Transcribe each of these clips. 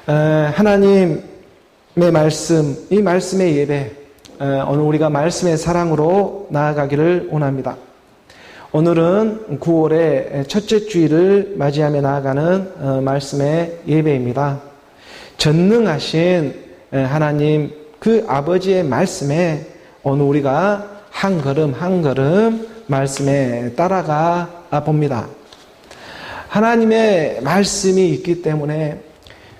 하나님의 말씀, 이 말씀의 예배, 오늘 우리가 말씀의 사랑으로 나아가기를 원합니다. 오늘은 9월의 첫째 주일을 맞이하며 나아가는 말씀의 예배입니다. 전능하신 하나님 그 아버지의 말씀에 오늘 우리가 한 걸음 한 걸음 말씀에 따라가 봅니다. 하나님의 말씀이 있기 때문에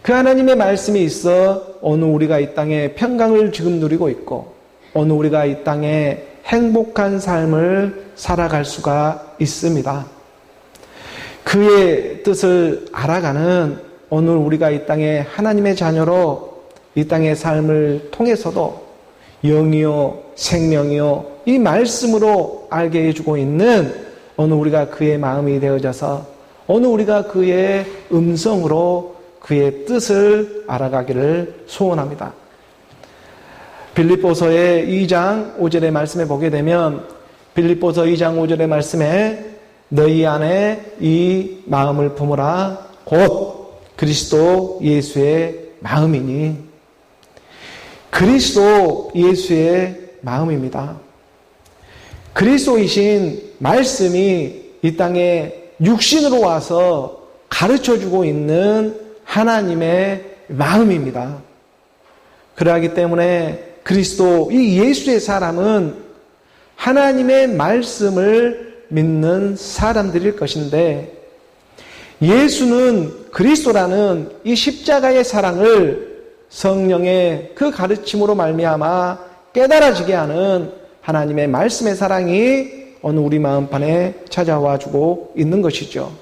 그 하나님의 말씀이 있어 오늘 우리가 이 땅에 평강을 지금 누리고 있고 오늘 우리가 이 땅에 행복한 삶을 살아갈 수가 있습니다. 그의 뜻을 알아가는 오늘 우리가 이 땅에 하나님의 자녀로 이 땅의 삶을 통해서도 영이요 생명이요 이 말씀으로 알게 해주고 있는 오늘 우리가 그의 마음이 되어져서 오늘 우리가 그의 음성으로 그의 뜻을 알아가기를 소원합니다. 빌립보서의 2장 5절의 말씀에 보게 되면 빌립보서 2장 5절의 말씀에 너희 안에 이 마음을 품으라 곧 그리스도 예수의 마음이니 그리스도 예수의 마음입니다. 그리스도이신 말씀이 이 땅에 육신으로 와서 가르쳐주고 있는 하나님의 마음입니다. 그러하기 때문에 그리스도 이 예수의 사람은 하나님의 말씀을 믿는 사람들일 것인데 예수는 그리스도라는 이 십자가의 사랑을 성령의 그 가르침으로 말미암아 깨달아지게 하는 하나님의 말씀의 사랑이 오늘 우리 마음판에 찾아와 주고 있는 것이죠.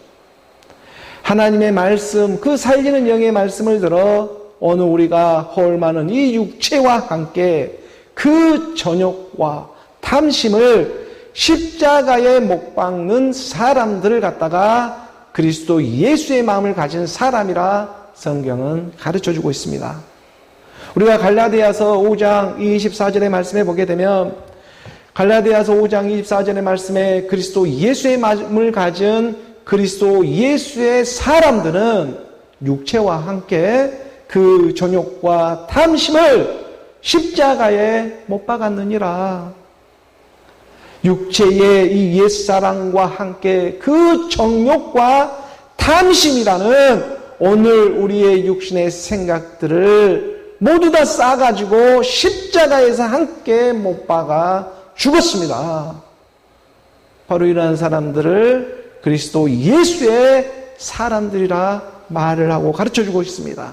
하나님의 말씀, 그 살리는 영의 말씀을 들어 오늘 우리가 헐많은 이 육체와 함께 그 정욕과 탐심을 십자가에 못 박는 사람들을 갖다가 그리스도 예수의 마음을 가진 사람이라 성경은 가르쳐주고 있습니다. 우리가 갈라디아서 5장 24절의 말씀에 보게 되면 갈라디아서 5장 24절의 말씀에 그리스도 예수의 마음을 가진 그리스도 예수의 사람들은 육체와 함께 그 정욕과 탐심을 십자가에 못 박았느니라. 육체의 이 옛사랑과 함께 그 정욕과 탐심이라는 오늘 우리의 육신의 생각들을 모두 다 싸가지고 십자가에서 함께 못 박아 죽었습니다. 바로 이러한 사람들을 그리스도 예수의 사람들이라 말을 하고 가르쳐주고 있습니다.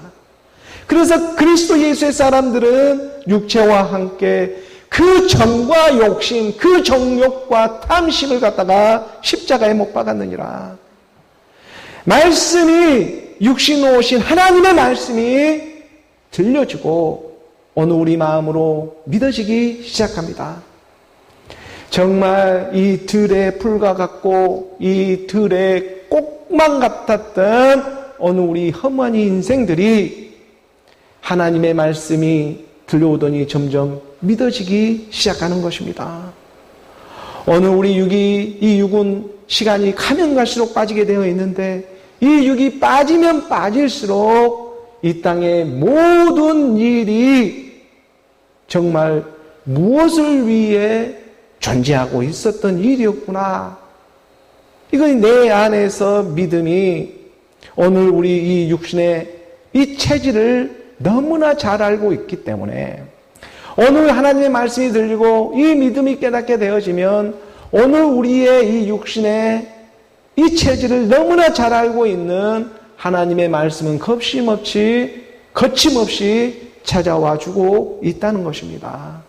그래서 그리스도 예수의 사람들은 육체와 함께 그 정과 욕심, 그 정욕과 탐심을 갖다가 십자가에 못 박았느니라. 말씀이 육신으로 오신 하나님의 말씀이 들려지고 오늘 우리 마음으로 믿어지기 시작합니다. 정말 이 들의 풀과 같고 이 들의 꼭만 같았던 오늘 우리 허무한 인생들이 하나님의 말씀이 들려오더니 점점 믿어지기 시작하는 것입니다. 오늘 우리 이 육은 시간이 가면 갈수록 빠지게 되어 있는데 이 육이 빠지면 빠질수록 이 땅의 모든 일이 정말 무엇을 위해 존재하고 있었던 일이었구나. 이건 내 안에서 믿음이 오늘 우리 이 육신의 이 체질을 너무나 잘 알고 있기 때문에 오늘 하나님의 말씀이 들리고 이 믿음이 깨닫게 되어지면 오늘 우리의 이 육신의 이 체질을 너무나 잘 알고 있는 하나님의 말씀은 거침없이 찾아와 주고 있다는 것입니다.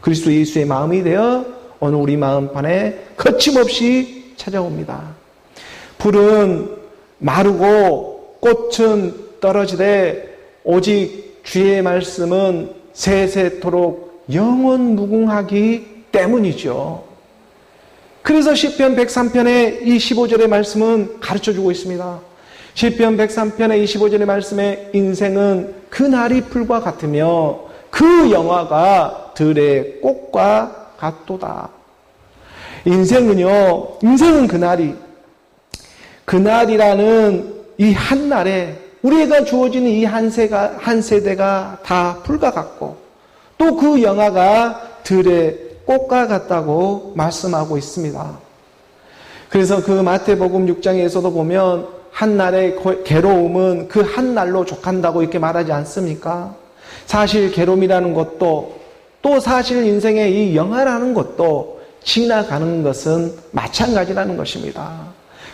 그리스도 예수의 마음이 되어 오늘 우리 마음판에 거침없이 찾아옵니다. 풀은 마르고 꽃은 떨어지되 오직 주의 말씀은 세세토록 영원 무궁하기 때문이죠. 그래서 시편 103편의 이 15절의 말씀은 가르쳐주고 있습니다. 시편 103편의 25절의 말씀에 인생은 그날이 풀과 같으며 그 영화가 들의 꽃과 같도다. 인생은 그날이라는 이 한날에 우리가 주어지는 이 한 세대가 다 풀과 같고 또 그 영화가 들의 꽃과 같다고 말씀하고 있습니다. 그래서 그 마태복음 6장에서도 보면 한날의 괴로움은 그 한날로 족한다고 이렇게 말하지 않습니까? 사실 괴로움이라는 것도 또 사실 인생의 이 영화라는 것도 지나가는 것은 마찬가지라는 것입니다.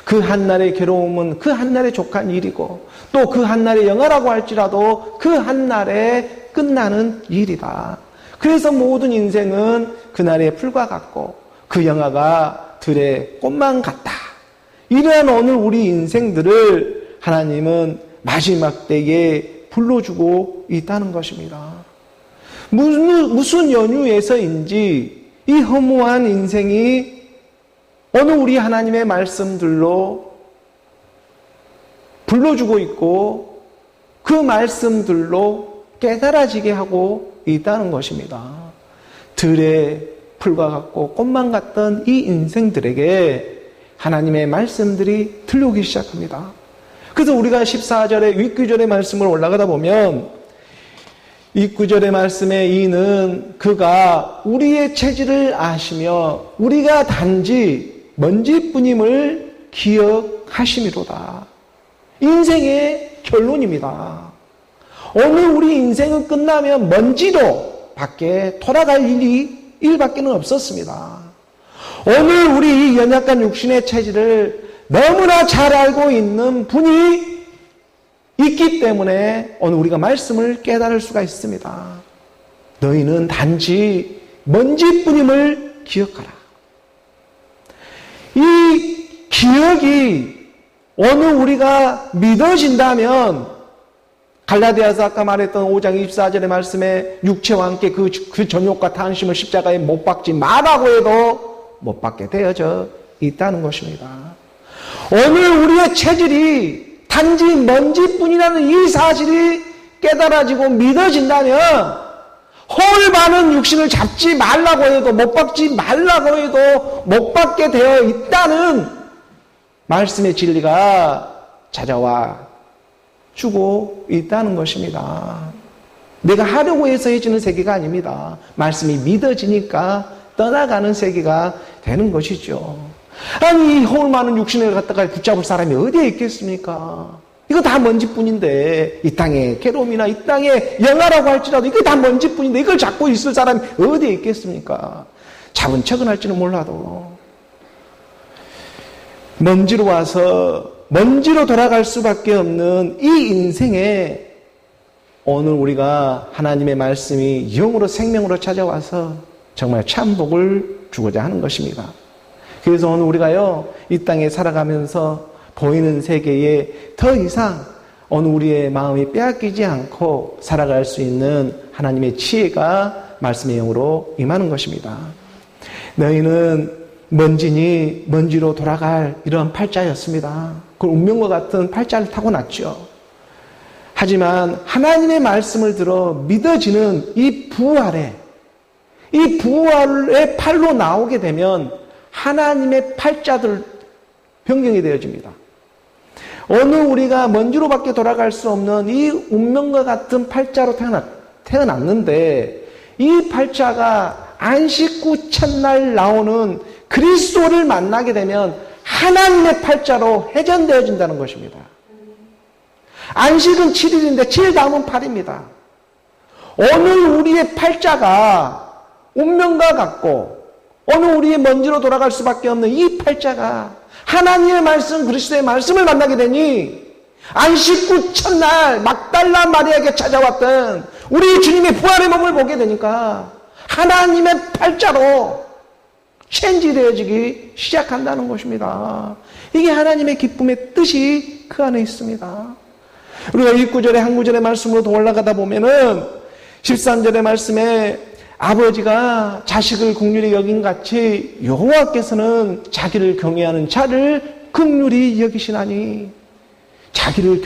그 한날의 괴로움은 그 한날에 족한 일이고 또 그 한날의 영화라고 할지라도 그 한날에 끝나는 일이다. 그래서 모든 인생은 그날의 풀과 같고 그 영화가 들의 꽃만 같다. 이러한 오늘 우리 인생들을 하나님은 마지막 때에 불러주고 있다는 것입니다. 무슨 연유에서인지 이 허무한 인생이 어느 우리 하나님의 말씀들로 불러주고 있고 그 말씀들로 깨달아지게 하고 있다는 것입니다. 들의 풀과 같고 꽃만 같던 이 인생들에게 하나님의 말씀들이 들려오기 시작합니다. 그래서 우리가 14절의 윗구절의 말씀을 올라가다 보면 이 구절의 말씀에 이는 그가 우리의 체질을 아시며 우리가 단지 먼지뿐임을 기억하심이로다. 인생의 결론입니다. 오늘 우리 인생은 끝나면 먼지로 밖에 돌아갈 일밖에는 없었습니다. 오늘 우리 이 연약한 육신의 체질을 너무나 잘 알고 있는 분이 있기 때문에 오늘 우리가 말씀을 깨달을 수가 있습니다. 너희는 단지 먼지뿐임을 기억하라. 이 기억이 오늘 우리가 믿어진다면 갈라디아서 아까 말했던 5장 24절의 말씀에 육체와 함께 그 전욕과 탄심을 십자가에 못 박지 말라고 해도 못 박게 되어져 있다는 것입니다. 오늘 우리의 체질이 단지 먼지뿐이라는 이 사실이 깨달아지고 믿어진다면 홀 많은 육신을 잡지 말라고 해도 못 박지 말라고 해도 못 박게 되어 있다는 말씀의 진리가 찾아와 주고 있다는 것입니다. 내가 하려고 해서 해지는 세계가 아닙니다. 말씀이 믿어지니까 떠나가는 세계가 되는 것이죠. 아니 이 홀 많은 육신을 갖다가 붙잡을 사람이 어디에 있겠습니까? 이거 다 먼지뿐인데 이 땅의 괴로움이나 이 땅의 영화라고 할지라도 이거 다 먼지뿐인데 이걸 잡고 있을 사람이 어디에 있겠습니까? 잡은 척은 할지는 몰라도 먼지로 와서 먼지로 돌아갈 수밖에 없는 이 인생에 오늘 우리가 하나님의 말씀이 영으로 생명으로 찾아와서 정말 참복을 주고자 하는 것입니다. 그래서 오늘 우리가요 이 땅에 살아가면서 보이는 세계에 더 이상 어느 우리의 마음이 빼앗기지 않고 살아갈 수 있는 하나님의 지혜가 말씀의 영으로 임하는 것입니다. 너희는 먼지니 먼지로 돌아갈 이런 팔자였습니다. 그 운명과 같은 팔자를 타고났죠. 하지만 하나님의 말씀을 들어 믿어지는 이 부활의 팔로 나오게 되면 하나님의 팔자들 변경이 되어집니다. 어느 우리가 먼지로밖에 돌아갈 수 없는 이 운명과 같은 팔자로 태어났는데 이 팔자가 안식 후 첫날 나오는 그리스도를 만나게 되면 하나님의 팔자로 회전되어진다는 것입니다. 안식은 7일인데 7일 다음은 8입니다. 오늘 우리의 팔자가 운명과 같고 오늘 우리의 먼지로 돌아갈 수밖에 없는 이 팔자가 하나님의 말씀, 그리스도의 말씀을 만나게 되니 안식 후 첫날 막달라 마리아에게 찾아왔던 우리 주님의 부활의 몸을 보게 되니까 하나님의 팔자로 체인지되어지기 시작한다는 것입니다. 이게 하나님의 기쁨의 뜻이 그 안에 있습니다. 우리가 이 구절의 한 구절의 말씀으로 더 올라가다 보면은 13절의 말씀에 아버지가 자식을 긍휼히 여긴 같이 여호와께서는 자기를 경외하는 자를 긍휼히 여기시나니 자기를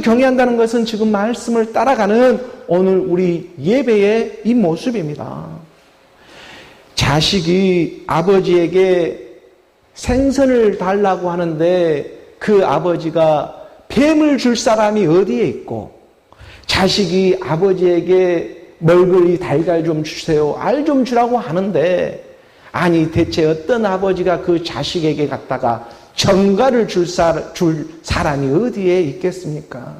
경외한다는 것은 지금 말씀을 따라가는 오늘 우리 예배의 이 모습입니다. 자식이 아버지에게 생선을 달라고 하는데 그 아버지가 뱀을 줄 사람이 어디에 있고, 자식이 아버지에게 먹을 달걀 좀 주세요, 알 좀 주라고 하는데, 아니 대체 어떤 아버지가 그 자식에게 갖다가 전가를 줄 사람이 어디에 있겠습니까?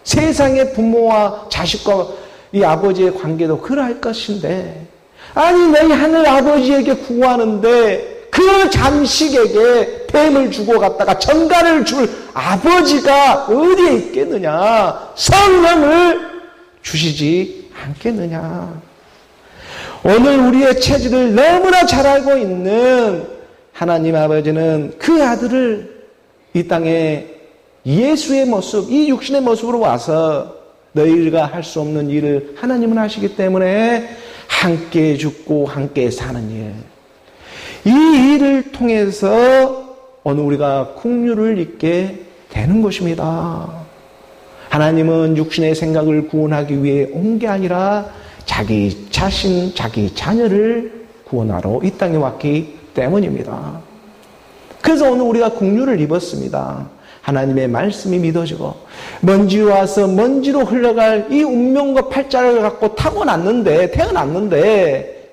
세상의 부모와 자식과 이 아버지의 관계도 그러할 것인데, 아니 너희 하늘 아버지에게 구하는데 그 잠식에게 뱀을 주고 갔다가 전가를 줄 아버지가 어디에 있겠느냐? 성령을 주시지 않겠느냐? 오늘 우리의 체질을 너무나 잘 알고 있는 하나님 아버지는 그 아들을 이 땅에 예수의 모습, 이 육신의 모습으로 와서 너희가 할 수 없는 일을 하나님은 하시기 때문에 함께 죽고 함께 사는 일, 이 일을 통해서 오늘 우리가 긍휼을 잊게 되는 것입니다. 하나님은 육신의 생각을 구원하기 위해 온 게 아니라 자기 자신, 자기 자녀를 구원하러 이 땅에 왔기 때문입니다. 그래서 오늘 우리가 긍휼을 입었습니다. 하나님의 말씀이 믿어지고 먼지 와서 먼지로 흘러갈 이 운명과 팔자를 갖고 태어났는데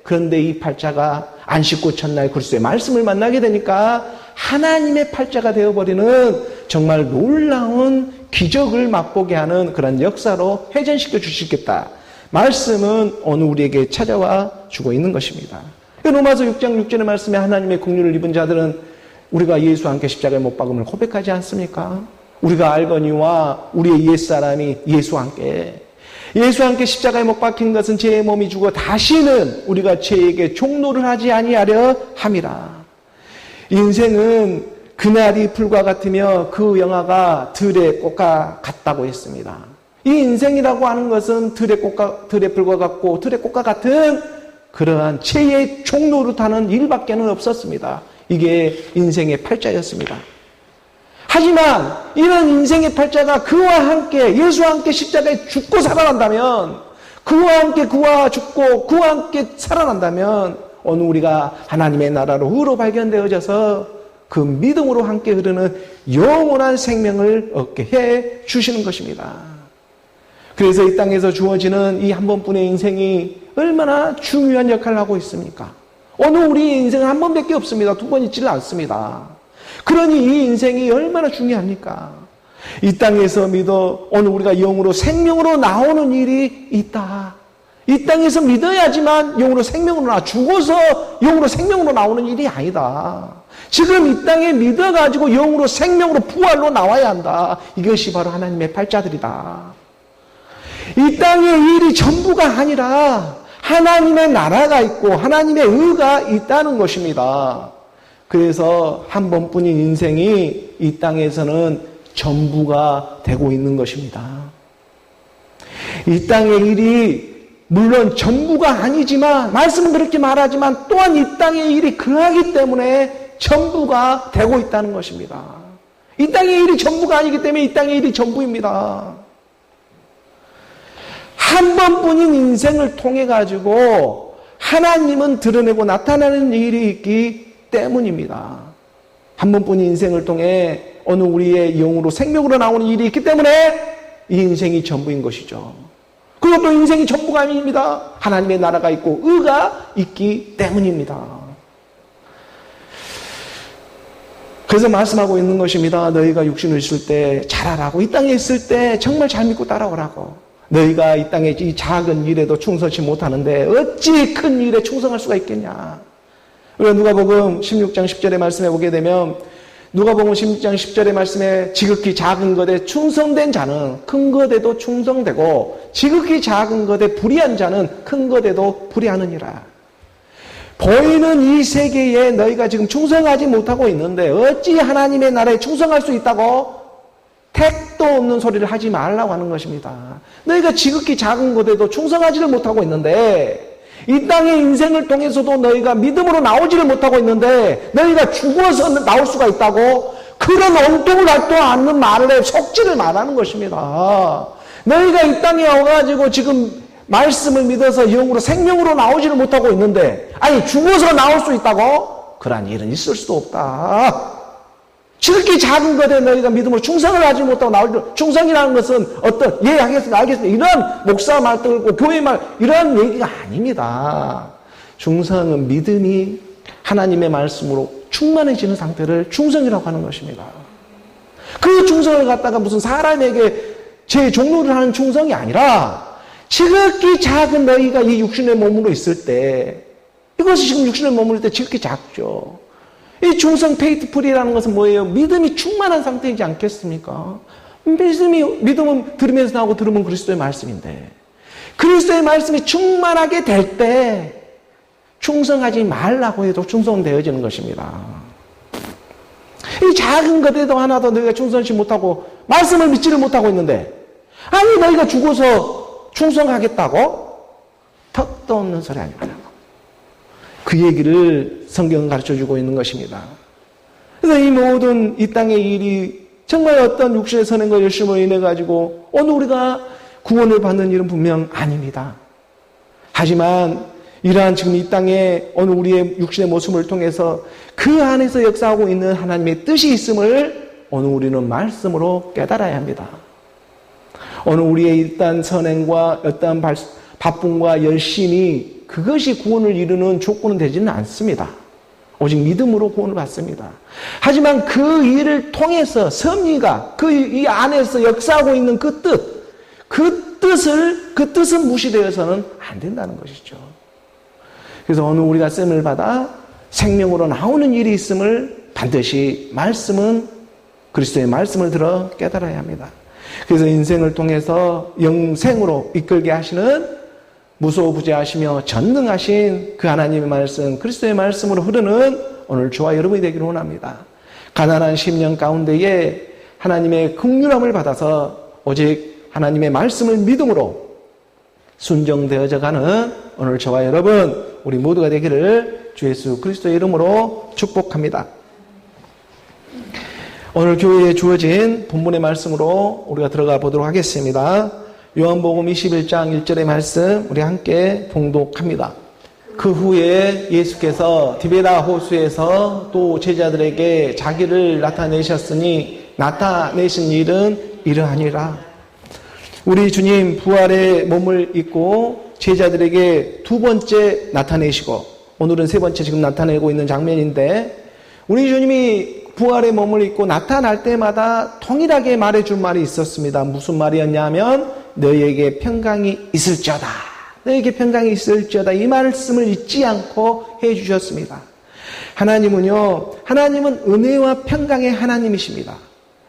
그런데 이 팔자가 안 씻고 첫날 그리스도의 말씀을 만나게 되니까 하나님의 팔자가 되어버리는 정말 놀라운 기적을 맛보게 하는 그런 역사로 회전시켜 주시겠다. 말씀은 오늘 우리에게 찾아와 주고 있는 것입니다. 로마서 6장 6절의 말씀에 하나님의 긍휼을 입은 자들은 우리가 예수와 함께 십자가에 못 박음을 고백하지 않습니까? 우리가 알거니와 우리의 옛사람이 예수와 함께 십자가에 못 박힌 것은 죄의 몸이 죽어 다시는 우리가 죄에게 종노를 하지 아니하려 함이라. 인생은 그날이 불과 같으며 그 영화가 들의 꽃과 같다고 했습니다. 이 인생이라고 하는 것은 들의 불과 같고 들의 꽃과 같은 그러한 죄의 종노릇하는 일밖에는 없었습니다. 이게 인생의 팔자였습니다. 하지만 이런 인생의 팔자가 그와 함께 예수와 함께 십자가에 죽고 살아난다면, 그와 함께 죽고 그와 함께 살아난다면 오늘 우리가 하나님의 나라로 의로 발견되어져서 그 믿음으로 함께 흐르는 영원한 생명을 얻게 해 주시는 것입니다. 그래서 이 땅에서 주어지는 이 한 번뿐의 인생이 얼마나 중요한 역할을 하고 있습니까? 오늘 우리 인생은 한 번밖에 없습니다. 두 번 있지는 않습니다. 그러니 이 인생이 얼마나 중요합니까? 이 땅에서 오늘 우리가 영으로 생명으로 나오는 일이 있다. 이 땅에서 믿어야지만 영으로 생명으로 나와. 죽어서 영으로 생명으로 나오는 일이 아니다. 지금 이 땅에 믿어가지고 영으로 생명으로 부활로 나와야 한다. 이것이 바로 하나님의 팔자들이다. 이 땅의 일이 전부가 아니라 하나님의 나라가 있고 하나님의 의가 있다는 것입니다. 그래서 한 번뿐인 인생이 이 땅에서는 전부가 되고 있는 것입니다. 이 땅의 일이 물론 전부가 아니지만, 말씀은 그렇게 말하지만 또한 이 땅의 일이 그러하기 때문에 전부가 되고 있다는 것입니다. 이 땅의 일이 전부가 아니기 때문에 이 땅의 일이 전부입니다. 한 번뿐인 인생을 통해 가지고 하나님은 드러내고 나타나는 일이 있기 때문입니다. 한 번뿐인 인생을 통해 어느 우리의 영으로 생명으로 나오는 일이 있기 때문에 이 인생이 전부인 것이죠. 그것도 인생이 전부가 아닙니다. 하나님의 나라가 있고 의가 있기 때문입니다. 그래서 말씀하고 있는 것입니다. 너희가 육신을 있을 때 잘하라고, 이 땅에 있을 때 정말 잘 믿고 따라오라고. 너희가 이 땅에 이 작은 일에도 충성치 못하는데 어찌 큰 일에 충성할 수가 있겠냐. 우리가 누가복음 16장 10절의 말씀에 보게 되면, 누가복음 16장 10절의 말씀에 지극히 작은 것에 충성된 자는 큰 것에도 충성되고 지극히 작은 것에 불의한 자는 큰 것에도 불의하느니라. 보이는 이 세계에 너희가 지금 충성하지 못하고 있는데 어찌 하나님의 나라에 충성할 수 있다고? 택도 없는 소리를 하지 말라고 하는 것입니다. 너희가 지극히 작은 것에도 충성하지를 못하고 있는데, 이 땅의 인생을 통해서도 너희가 믿음으로 나오지를 못하고 있는데 너희가 죽어서 나올 수가 있다고? 그런 엉뚱을 할도 않는 말을 해, 속지를 말하는 것입니다. 너희가 이 땅에 와가지고 지금 말씀을 믿어서 영으로 생명으로 나오지를 못하고 있는데, 아니 죽어서 나올 수 있다고? 그런 일은 있을 수도 없다. 지극히 작은 것에 너희가 믿음으로 충성을 하지 못하고 나올 때, 충성이라는 것은 어떤 예 알겠습니다 이런 목사 말 듣고 교회 말 이런 얘기가 아닙니다. 충성은 믿음이 하나님의 말씀으로 충만해지는 상태를 충성이라고 하는 것입니다. 그 충성을 갖다가 무슨 사람에게 제 종로를 하는 충성이 아니라 지극히 작은 너희가 이 육신의 몸으로 있을 때, 이것이 지금 육신의 몸으로 있을 때 지극히 작죠. 이 충성 페이트풀이라는 것은 뭐예요? 믿음이 충만한 상태이지 않겠습니까? 믿음은 들으면서 나오고 들으면 그리스도의 말씀인데, 그리스도의 말씀이 충만하게 될 때 충성하지 말라고 해도 충성되어지는 것입니다. 이 작은 것에도 하나도 너희가 충성하지 못하고 말씀을 믿지를 못하고 있는데, 아니 너희가 죽어서 충성하겠다고? 턱도 없는 소리 아닙니다. 그 얘기를 성경은 가르쳐주고 있는 것입니다. 그래서 이 모든 이 땅의 일이 정말 어떤 육신의 선행과 열심으로 인해 가지고 오늘 우리가 구원을 받는 일은 분명 아닙니다. 하지만 이러한 지금 이 땅에 오늘 우리의 육신의 모습을 통해서 그 안에서 역사하고 있는 하나님의 뜻이 있음을 오늘 우리는 말씀으로 깨달아야 합니다. 오늘 우리의 일단 선행과 어떠한 바쁨과 열심이 그것이 구원을 이루는 조건은 되지는 않습니다. 오직 믿음으로 구원을 받습니다. 하지만 그 일을 통해서 섭리가 이 안에서 역사하고 있는 그 뜻은 무시되어서는 안 된다는 것이죠. 그래서 오늘 우리가 셈을 받아 생명으로 나오는 일이 있음을 반드시 그리스도의 말씀을 들어 깨달아야 합니다. 그래서 인생을 통해서 영생으로 이끌게 하시는 무소부재하시며 전능하신 그 하나님의 말씀, 그리스도의 말씀으로 흐르는 오늘 저와 여러분이 되기를 원합니다. 가난한 심령 가운데에 하나님의 긍휼함을 받아서 오직 하나님의 말씀을 믿음으로 순종되어져 가는 오늘 저와 여러분 우리 모두가 되기를 주 예수 그리스도의 이름으로 축복합니다. 오늘 교회에 주어진 본문의 말씀으로 우리가 들어가 보도록 하겠습니다. 요한복음 21장 1절의 말씀 우리 함께 봉독합니다. 그 후에 예수께서 디베다 호수에서 또 제자들에게 자기를 나타내셨으니 나타내신 일은 이러하니라. 우리 주님 부활의 몸을 입고 제자들에게 두 번째 나타내시고 오늘은 세 번째 지금 나타내고 있는 장면인데, 우리 주님이 부활의 몸을 입고 나타날 때마다 동일하게 말해줄 말이 있었습니다. 무슨 말이었냐면 너희에게 평강이 있을지어다. 너희에게 평강이 있을지어다. 이 말씀을 잊지 않고 해주셨습니다. 하나님은 은혜와 평강의 하나님이십니다.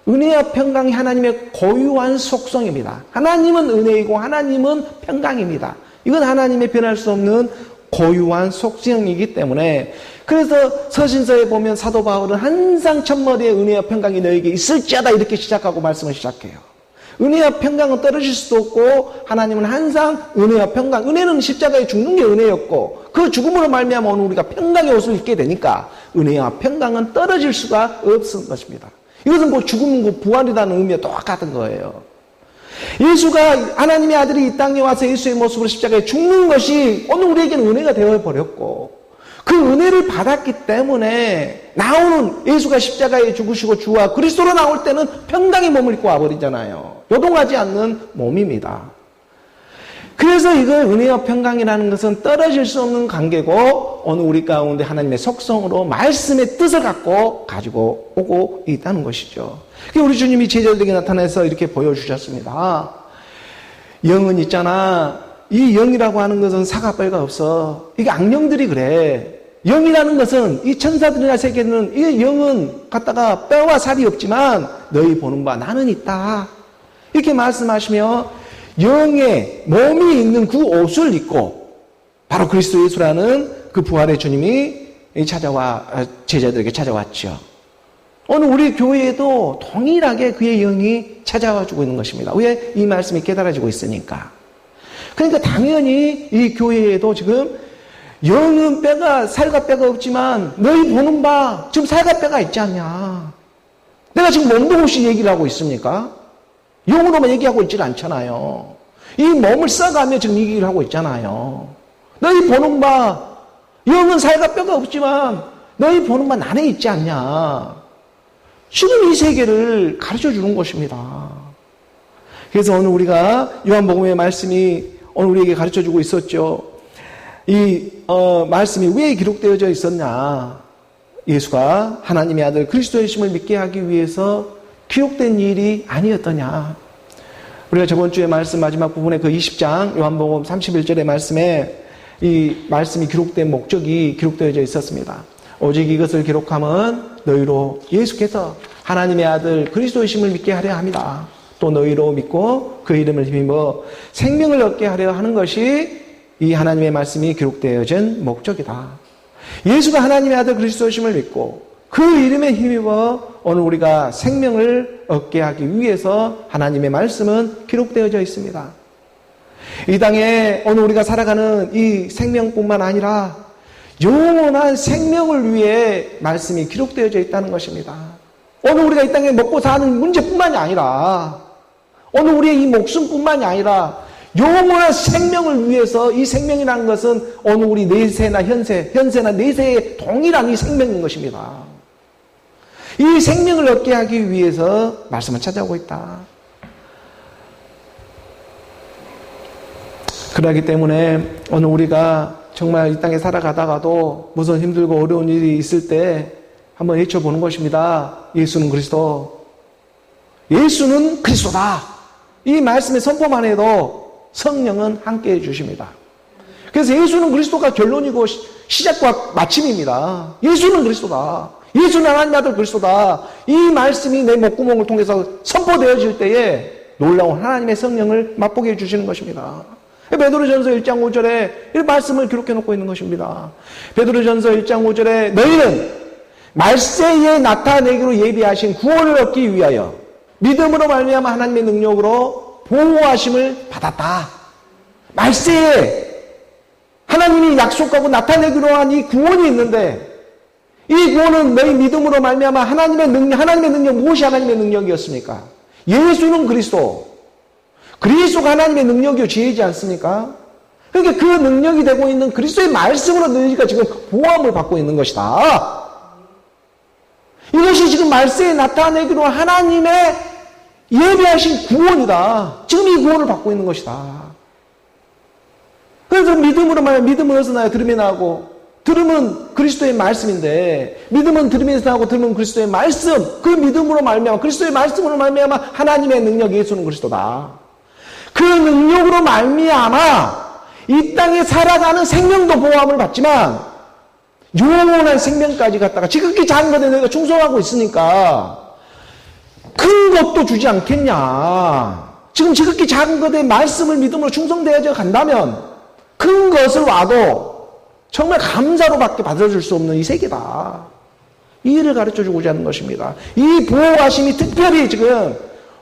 은혜와 평강이 하나님의 고유한 속성입니다. 하나님은 은혜이고 하나님은 평강입니다. 이건 하나님의 변할 수 없는 고유한 속성이기 때문에, 그래서 서신서에 보면 사도 바울은 항상 첫머리에 은혜와 평강이 너에게 있을지어다 이렇게 시작하고 말씀을 시작해요. 은혜와 평강은 떨어질 수도 없고 하나님은 항상 은혜와 평강, 은혜는 십자가에 죽는 게 은혜였고 그 죽음으로 말미암아 오늘 우리가 평강의 옷을 입게 되니까 은혜와 평강은 떨어질 수가 없는 것입니다. 이것은 죽음, 부활이라는 의미와 똑같은 거예요. 예수가 하나님의 아들이 이 땅에 와서 예수의 모습으로 십자가에 죽는 것이 오늘 우리에게는 은혜가 되어버렸고, 그 은혜를 받았기 때문에 나오는 예수가 십자가에 죽으시고 주와 그리스도로 나올 때는 평강의 몸을 입고 와버리잖아요. 요동하지 않는 몸입니다. 그래서 이걸 은혜와 평강이라는 것은 떨어질 수 없는 관계고 오늘 우리 가운데 하나님의 속성으로 말씀의 뜻을 가지고 오고 있다는 것이죠. 우리 주님이 제자들에게 나타나서 이렇게 보여주셨습니다. 영은 있잖아. 이 영이라고 하는 것은 사과뼈가 없어. 이게 악령들이 그래. 영이라는 것은 이 천사들이나 세계는 이 영은 갖다가 뼈와 살이 없지만 너희 보는 바 나는 있다. 이렇게 말씀하시며 영의 몸이 있는 그 옷을 입고 바로 그리스도 예수라는 그 부활의 주님이 제자들에게 찾아왔죠. 오늘 우리 교회에도 동일하게 그의 영이 찾아와주고 있는 것입니다. 왜? 이 말씀이 깨달아지고 있으니까. 그러니까 당연히 이 교회에도 지금 영은 살과 뼈가 없지만 너희 보는 바 지금 살과 뼈가 있지 않냐. 내가 지금 몸도 없이 얘기를 하고 있습니까? 영으로만 얘기하고 있질 않잖아요. 이 몸을 써가며 지금 얘기를 하고 있잖아요. 너희 보는 바 영은 살과 뼈가 없지만 너희 보는 바 안에 있지 않냐. 지금 이 세계를 가르쳐 주는 것입니다. 그래서 오늘 우리가 요한복음의 말씀이 오늘 우리에게 가르쳐 주고 있었죠. 이 말씀이 왜 기록되어져 있었냐? 예수가 하나님의 아들 그리스도이심을 믿게 하기 위해서 기록된 일이 아니었더냐? 우리가 저번 주에 말씀 마지막 부분에 그 20장 요한복음 31절의 말씀에 이 말씀이 기록된 목적이 기록되어져 있었습니다. 오직 이것을 기록함은 너희로 예수께서 하나님의 아들 그리스도이심을 믿게 하려 합니다. 또 너희로 믿고 그 이름을 힘입어 생명을 얻게 하려 하는 것이 이 하나님의 말씀이 기록되어진 목적이다. 예수가 하나님의 아들 그리스도이심을 믿고 그 이름에 힘입어 오늘 우리가 생명을 얻게 하기 위해서 하나님의 말씀은 기록되어져 있습니다. 이 땅에 오늘 우리가 살아가는 이 생명뿐만 아니라 영원한 생명을 위해 말씀이 기록되어져 있다는 것입니다. 오늘 우리가 이 땅에 먹고 사는 문제뿐만이 아니라 오늘 우리의 이 목숨뿐만이 아니라 영원한 생명을 위해서 이 생명이라는 것은 오늘 우리 내세나 현세나 내세의 동일한 이 생명인 것입니다. 이 생명을 얻게 하기 위해서 말씀을 찾아오고 있다. 그렇기 때문에 오늘 우리가 정말 이 땅에 살아가다가도 무슨 힘들고 어려운 일이 있을 때 한번 외쳐보는 것입니다. 예수는 그리스도. 예수는 그리스도다. 이 말씀의 선포만 해도 성령은 함께 해주십니다. 그래서 예수는 그리스도가 결론이고 시작과 마침입니다. 예수는 그리스도다. 예수는 하나님 아들 그리스도다. 이 말씀이 내 목구멍을 통해서 선포되어질 때에 놀라운 하나님의 성령을 맛보게 해주시는 것입니다. 베드로전서 1장 5절에 이 말씀을 기록해 놓고 있는 것입니다. 베드로전서 1장 5절에 너희는 말세에 나타내기로 예비하신 구원을 얻기 위하여 믿음으로 말미암아 하나님의 능력으로 보호하심을 받았다. 말세에 하나님이 약속하고 나타내기로 한 이 구원이 있는데 이 구원은 너희 믿음으로 말미암아 하나님의 능력 무엇이 하나님의 능력이었습니까? 예수는 그리스도가 하나님의 능력이요 지혜이지 않습니까? 그러니까 그 능력이 되고 있는 그리스도의 말씀으로 너희가 지금 보호함을 받고 있는 것이다. 이것이 지금 말세에 나타내기로 하나님의 예비하신 구원이다. 지금 이 구원을 받고 있는 것이다. 그래서 믿음으로 말하면 믿음은 어디서 나요? 들음에 나고 들음은 그리스도의 말씀인데 믿음은 들음에서 나고 들음은 그리스도의 말씀. 그 믿음으로 말미암아 그리스도의 말씀으로 말미암아 하나님의 능력 예수는 그리스도다. 그 능력으로 말미암아 이 땅에 살아가는 생명도 보호함을 받지만 영원한 생명까지 갖다가 지극히 작은 것에 너희가 충성하고 있으니까 큰 것도 주지 않겠냐. 지금 지극히 작은 것에 말씀을 믿음으로 충성되어져 간다면 큰 것을 와도 정말 감사로밖에 받아줄 수 없는 이 세계다. 이 일을 가르쳐주고자 하는 것입니다. 이 보호하심이 특별히 지금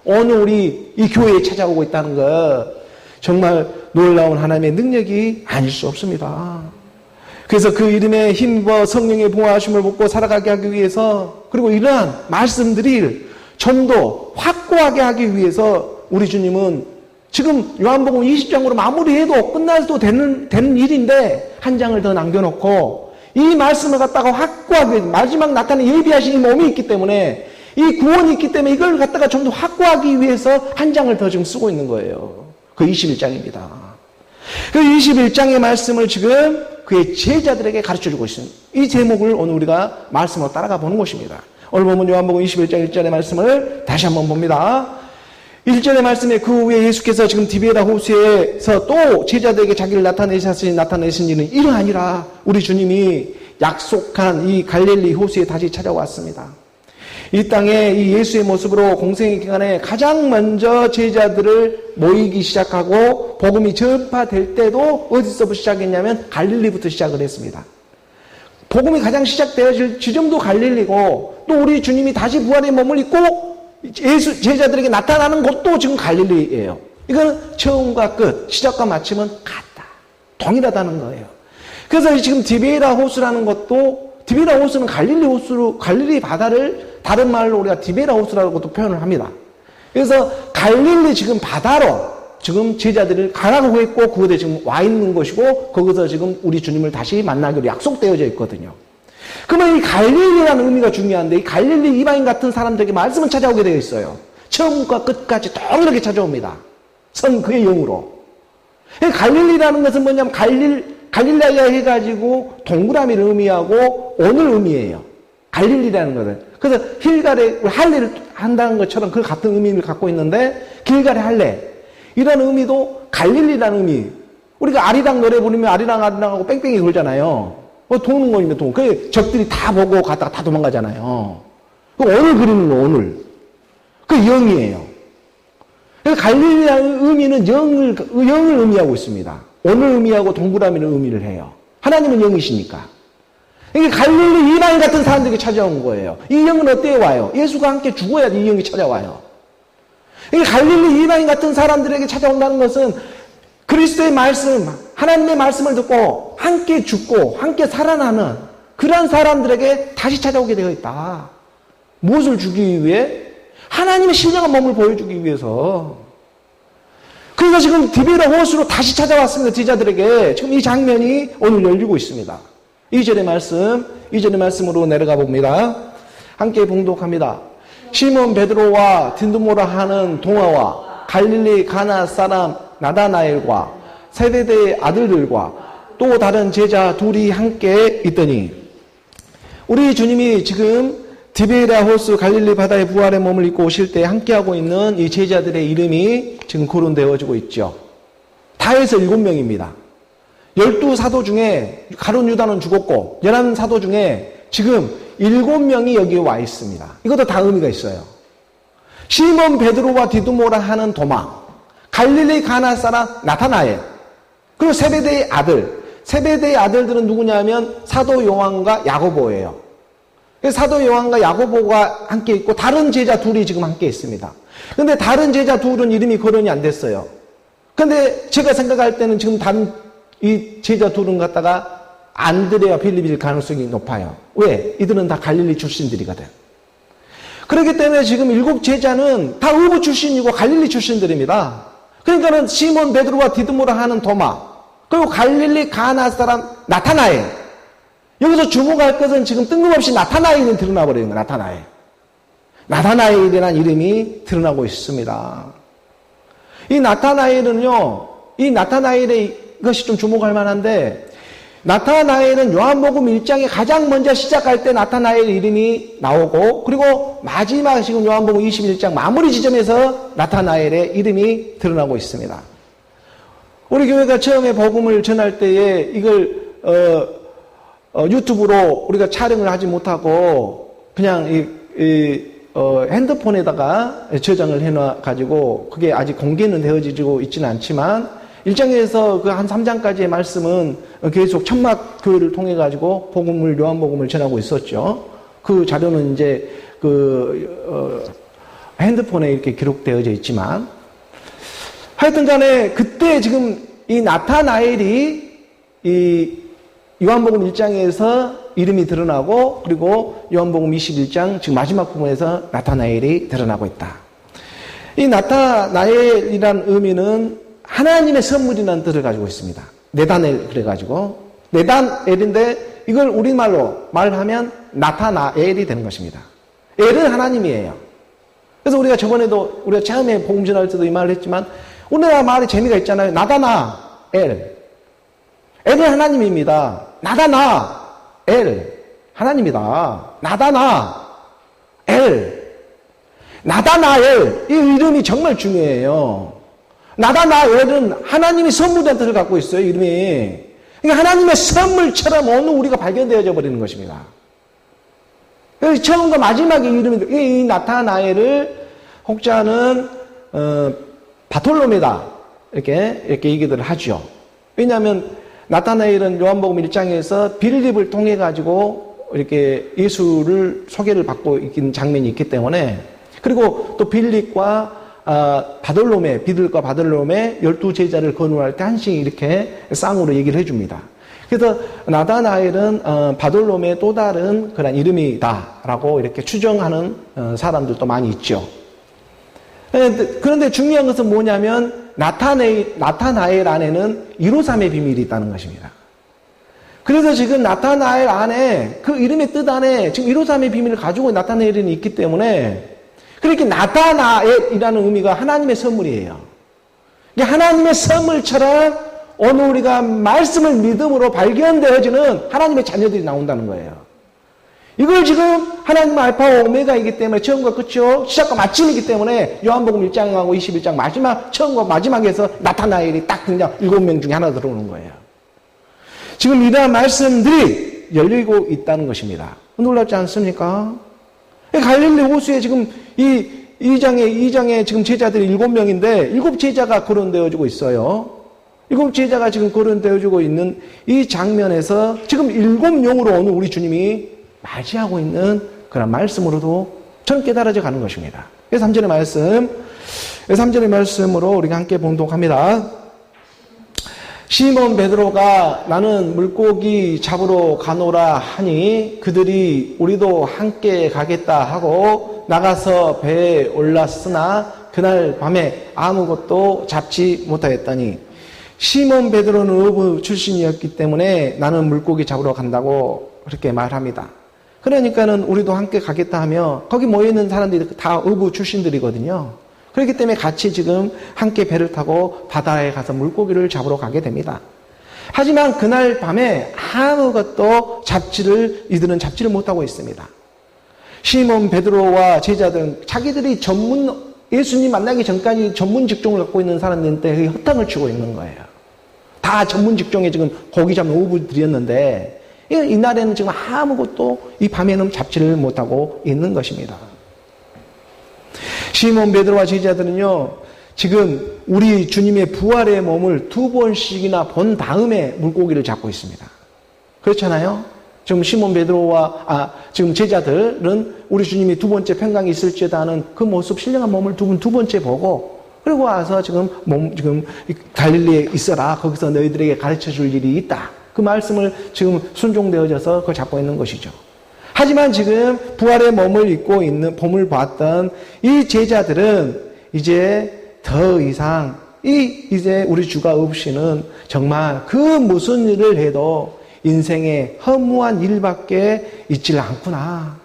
오늘 우리 이 교회에 찾아오고 있다는 것 정말 놀라운 하나님의 능력이 아닐 수 없습니다. 그래서 그 이름에 힘입어 성령의 보호하심을 받고 살아가게 하기 위해서 그리고 이러한 말씀들이 좀 더 확고하게 하기 위해서 우리 주님은 지금 요한복음 20장으로 마무리해도 끝나도 되는 일인데 한 장을 더 남겨놓고 이 말씀을 갖다가 확고하게 마지막 나타나는 예비하신 이 몸이 있기 때문에 이 구원이 있기 때문에 이걸 갖다가 좀 더 확고하기 위해서 한 장을 더 지금 쓰고 있는 거예요. 그 21장입니다. 그 21장의 말씀을 지금 그의 제자들에게 가르쳐주고 있습니다. 이 제목을 오늘 우리가 말씀으로 따라가 보는 것입니다. 오늘 보면 요한복음 21장 1절의 말씀을 다시 한번 봅니다. 1절의 말씀에 그 후에 예수께서 지금 디베라 호수에서 또 제자들에게 자기를 나타내신 일은 이러하니라. 우리 주님이 약속한 이 갈릴리 호수에 다시 찾아왔습니다. 이 땅에 이 예수의 모습으로 공생의 기간에 가장 먼저 제자들을 모이기 시작하고 복음이 전파될 때도 어디서부터 시작했냐면 갈릴리부터 시작을 했습니다. 복음이 가장 시작되어질 지점도 갈릴리고 또 우리 주님이 다시 부활의 몸을 입고 예수 제자들에게 나타나는 곳도 지금 갈릴리예요. 이건 처음과 끝, 시작과 마침은 같다. 동일하다는 거예요. 그래서 지금 디베라 호수라는 것도 디베라 호수는 갈릴리 바다를 다른 말로 우리가 디베라 호수라고도 표현을 합니다. 그래서 갈릴리 지금 바다로 지금 제자들을 가라고 했고 그곳에 지금 와 있는 것이고 거기서 지금 우리 주님을 다시 만나기로 약속되어져 있거든요. 그러면 이 갈릴리라는 의미가 중요한데, 이 갈릴리 이방인 같은 사람들에게 말씀은 찾아오게 되어 있어요. 처음과 끝까지 동일하게 찾아옵니다. 성 그의 영으로. 갈릴리라는 것은 뭐냐면 갈릴레아 해가지고 동그라미를 의미하고 온을 의미해요. 갈릴리라는 것은. 그래서 길갈에 할례를 한다는 것처럼 그 같은 의미를 갖고 있는데, 길갈의 할례 이라는 의미도 갈릴리라는 의미. 우리가 아리랑 노래 부르면 아리랑 하고 뺑뺑이 돌잖아요. 도는 거니까 돈. 그 적들이 다 보고 갔다가 다 도망가잖아요. 그 오늘 그리는 거, 오늘. 그 영이에요. 그래서 갈릴리라는 의미는 영을 의미하고 있습니다. 오늘 의미하고 동그라미를 의미를 해요. 하나님은 영이시니까. 이게 갈릴리 이방인 같은 사람들에게 찾아온 거예요. 이 영은 어디에 와요? 예수가 함께 죽어야지 이 영이 찾아와요. 이게 갈릴리 이방인 같은 사람들에게 찾아온다는 것은 그리스도의 말씀, 하나님의 말씀을 듣고 함께 죽고 함께 살아나는 그러한 사람들에게 다시 찾아오게 되어 있다. 무엇을 주기 위해? 하나님의 신령한 몸을 보여주기 위해서. 그래서 지금 디베라 호수로 다시 찾아왔습니다. 제자들에게. 지금 이 장면이 오늘 열리고 있습니다. 2절의 말씀으로 내려가 봅니다. 함께 봉독합니다. 시몬 베드로와 딘두모라 하는 동아와 갈릴리 가나 사람 나다나엘과 세베대의 아들들과 또 다른 제자 둘이 함께 있더니, 우리 주님이 지금 디베라 호수 갈릴리 바다의 부활의 몸을 입고 오실 때 함께하고 있는 이 제자들의 이름이 지금 거론되어지고 있죠. 다 해서 7명입니다. 12사도 중에 가룟 유다는 죽었고 11사도 중에 지금 7명이 여기에 와 있습니다. 이것도 다 의미가 있어요. 시몬 베드로와 디두모라 하는 도마, 갈릴리 가나 사람 나타나엘, 그리고 세베대의 아들. 세베대의 아들들은 누구냐면 사도 요한과 야고보예요. 사도 요한과 야고보가 함께 있고 다른 제자 둘이 지금 함께 있습니다. 그런데 다른 제자 둘은 이름이 거론이 안 됐어요. 그런데 제가 생각할 때는 지금 다른 이 제자 둘은 갖다가 안드레와 빌립일 가능성이 높아요. 왜? 이들은 다 갈릴리 출신들이거든. 그렇기 때문에 지금 7 제자는 다 의부 출신이고 갈릴리 출신들입니다. 그러니까는 시몬 베드로와 디두모라 하는 도마, 그리고 갈릴리 가나 사람 나타나엘. 여기서 주목할 것은 지금 뜬금없이 나타나엘이 드러나 버리는 거예요. 나타나엘. 나타나엘이라는 이름이 드러나고 있습니다. 이 나타나엘은요, 이 나타나엘의 것이 좀 주목할 만한데, 나타나엘은 요한복음 1장에 가장 먼저 시작할 때 나타나엘 이름이 나오고, 그리고 마지막 지금 요한복음 21장 마무리 지점에서 나타나엘의 이름이 드러나고 있습니다. 우리 교회가 처음에 복음을 전할 때에 이걸 유튜브로 우리가 촬영을 하지 못하고 그냥 핸드폰에다가 저장을 해놔가지고 그게 아직 공개는 되어지고 있지는 않지만 1장에서 그 한 3장까지의 말씀은 계속 천막 교회를 통해 가지고 요한복음을 전하고 있었죠. 그 자료는 이제 핸드폰에 이렇게 기록되어져 있지만, 하여튼 간에 그때 지금 이 나타나엘이 이 요한복음 1장에서 이름이 드러나고, 그리고 요한복음 21장 지금 마지막 부분에서 나타나엘이 드러나고 있다. 이 나타나엘이란 의미는 하나님의 선물이라는 뜻을 가지고 있습니다. 네다넬 그래가지고 네다넬인데 이걸 우리말로 말하면 나타나엘이 되는 것입니다. 엘은 하나님이에요. 그래서 우리가 저번에도 우리가 처음에 복음 전할 때도 이 말을 했지만 우리나라 말에 재미가 있잖아요. 나다나엘. 엘은 하나님입니다. 나다나엘. 하나님이다. 나다나엘. 나다나엘. 이 이름이 정말 중요해요. 나다나엘은 하나님이 선물이라는 뜻을 갖고 있어요, 이름이. 그러니까 하나님의 선물처럼 오늘 우리가 발견되어져 버리는 것입니다. 그래서 처음과 마지막의 이름이, 이 나타나엘을 혹자는, 바톨로메다. 이렇게 얘기들 하죠. 왜냐하면 나타나엘은 요한복음 1장에서 빌립을 통해가지고 이렇게 예수를 소개를 받고 있는 장면이 있기 때문에, 그리고 또 빌립과 비둘과 바돌로메 12제자를 건우할 때 한씩 이렇게 쌍으로 얘기를 해줍니다. 그래서 나다나엘은 바돌로메의 또 다른 그런 이름이다라고 이렇게 추정하는 사람들도 많이 있죠. 그런데 중요한 것은 뭐냐면 나타나엘 안에는 153의 비밀이 있다는 것입니다. 그래서 지금 나타나엘 안에 그 이름의 뜻 안에 지금 153의 비밀을 가지고 나타나엘이 있기 때문에 그렇게 나타나엘이라는 의미가 하나님의 선물이에요. 하나님의 선물처럼 오늘 우리가 말씀을 믿음으로 발견되어지는 하나님의 자녀들이 나온다는 거예요. 이걸 지금 하나님의 알파와 오메가이기 때문에 처음과 끝이요 시작과 마침이기 때문에 요한복음 1장하고 21장 마지막 처음과 마지막에서 나타나엘이 딱 그냥 7명 중에 하나 들어오는 거예요. 지금 이러한 말씀들이 열리고 있다는 것입니다. 놀랍지 않습니까? 갈릴리 호수에 지금 이 2장에 지금 제자들이 7명인데 7제자가 거론되어지고 있어요. 7제자가 지금 거론되어지고 있는 이 장면에서 지금 7용으로 오늘 우리 주님이 맞이하고 있는 그런 말씀으로도 저는 깨달아져 가는 것입니다. 3절의 말씀, 3절의 말씀으로 우리가 함께 봉독합니다. 시몬 베드로가 나는 물고기 잡으러 가노라 하니 그들이 우리도 함께 가겠다 하고 나가서 배에 올랐으나 그날 밤에 아무것도 잡지 못하였더니 시몬 베드로는 어부 출신이었기 때문에 나는 물고기 잡으러 간다고 그렇게 말합니다. 그러니까는 우리도 함께 가겠다 하며 거기 모여있는 사람들이 다 어부 출신들이거든요. 그렇기 때문에 같이 지금 함께 배를 타고 바다에 가서 물고기를 잡으러 가게 됩니다. 하지만 그날 밤에 아무것도 이들은 잡지를 못하고 있습니다. 시몬 베드로와 제자들은 자기들이 예수님 만나기 전까지 전문 직종을 갖고 있는 사람들한테 허탕을 치고 있는 거예요. 다 전문 직종에 지금 고기 잡는 어부들이었는데 이날에는 지금 아무것도 이 밤에는 잡지를 못하고 있는 것입니다. 시몬 베드로와 제자들은요, 지금 우리 주님의 부활의 몸을 2번씩이나 본 다음에 물고기를 잡고 있습니다. 그렇잖아요? 지금 시몬 베드로와 지금 제자들은 우리 주님이 2번째 평강이 있을지어다 하는 그 모습, 신령한 몸을 두 번째 보고 그리고 와서 지금 갈릴리에 있어라. 거기서 너희들에게 가르쳐 줄 일이 있다. 그 말씀을 지금 순종되어져서 그걸 잡고 있는 것이죠. 하지만 지금 부활의 몸을 입고 있는 봄을 봤던 이 제자들은 이제 더 이상 이제 우리 주가 없이는 정말 그 무슨 일을 해도 인생에 허무한 일밖에 있질 않구나.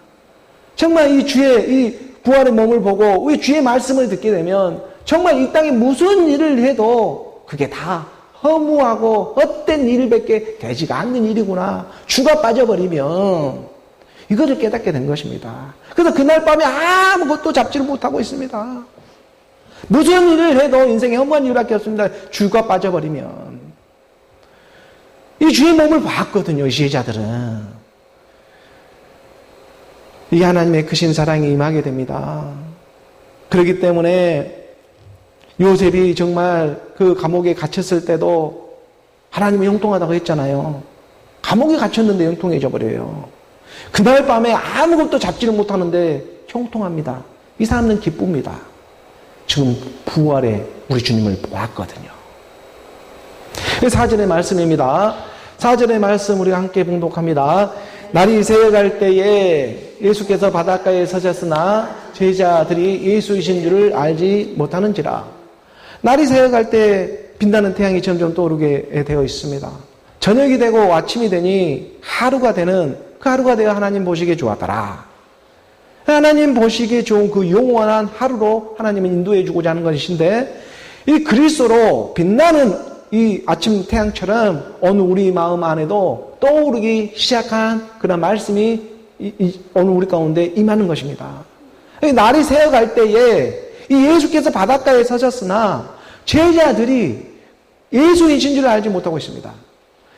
정말 이 부활의 몸을 보고 이 주의 말씀을 듣게 되면 정말 이 땅에 무슨 일을 해도 그게 다 허무하고 헛된 일밖에 되지가 않는 일이구나. 주가 빠져버리면 이것을 깨닫게 된 것입니다. 그래서 그날 밤에 아무것도 잡지를 못하고 있습니다. 무슨 일을 해도 인생에 허무한 일밖에 없습니다. 주가 빠져버리면. 이 주의 몸을 봤거든요, 이 제자들은. 이 하나님의 크신 사랑이 임하게 됩니다. 그렇기 때문에 요셉이 정말 그 감옥에 갇혔을 때도 하나님이 형통하다고 했잖아요. 감옥에 갇혔는데 형통해져 버려요. 그날 밤에 아무것도 잡지를 못하는데 형통합니다. 이 사람은 기쁩니다. 지금 부활에 우리 주님을 보았거든요. 4절의 말씀입니다. 4절의 말씀 우리가 함께 봉독합니다. 날이 새어갈 때에 예수께서 바닷가에 서셨으나 제자들이 예수이신 줄을 알지 못하는지라. 날이 새어갈 때 빛나는 태양이 점점 떠오르게 되어 있습니다. 저녁이 되고 아침이 되니 하루가 되어 하나님 보시기에 좋았더라. 하나님 보시기에 좋은 그 영원한 하루로 하나님은 인도해 주고자 하는 것인데 이 그리스도로 빛나는 이 아침 태양처럼 오늘 우리 마음 안에도 떠오르기 시작한 그런 말씀이 오늘 우리 가운데 임하는 것입니다. 날이 새어갈 때에 이 예수께서 바닷가에 서셨으나 제자들이 예수이신 줄 알지 못하고 있습니다.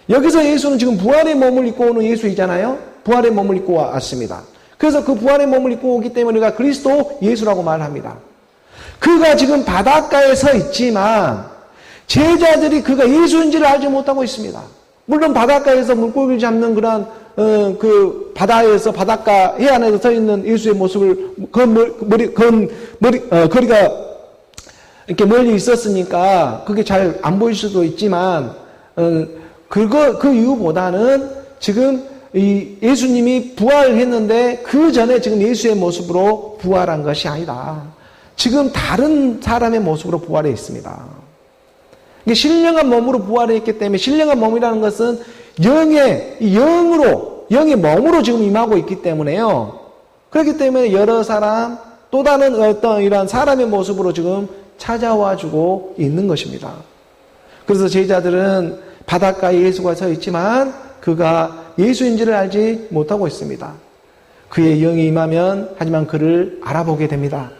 여기서 예수는 지금 부활의 몸을 입고 오는 예수이잖아요. 부활의 몸을 입고 왔습니다. 그래서 그 부활의 몸을 입고 오기 때문에 우리가 그리스도 예수라고 말합니다. 그가 지금 바닷가에 서 있지만 제자들이 그가 예수인지를 알지 못하고 있습니다. 물론 바닷가에서 물고기를 잡는 그런 그 바다에서 바닷가 해안에서 서 있는 예수의 모습을 거리가 이렇게 멀리 있었으니까 그게 잘 안 보일 수도 있지만 그 이유보다는 지금 이 예수님이 부활했는데 그 전에 지금 예수의 모습으로 부활한 것이 아니다. 지금 다른 사람의 모습으로 부활해 있습니다. 신령한 몸으로 부활했기 때문에 신령한 몸이라는 것은 영의 몸으로 지금 임하고 있기 때문에요. 그렇기 때문에 여러 사람, 또 다른 어떤 이러한 사람의 모습으로 지금 찾아와 주고 있는 것입니다. 그래서 제자들은 바닷가에 예수가 서 있지만 그가 예수인지를 알지 못하고 있습니다. 그의 영이 임하면 하지만 그를 알아보게 됩니다.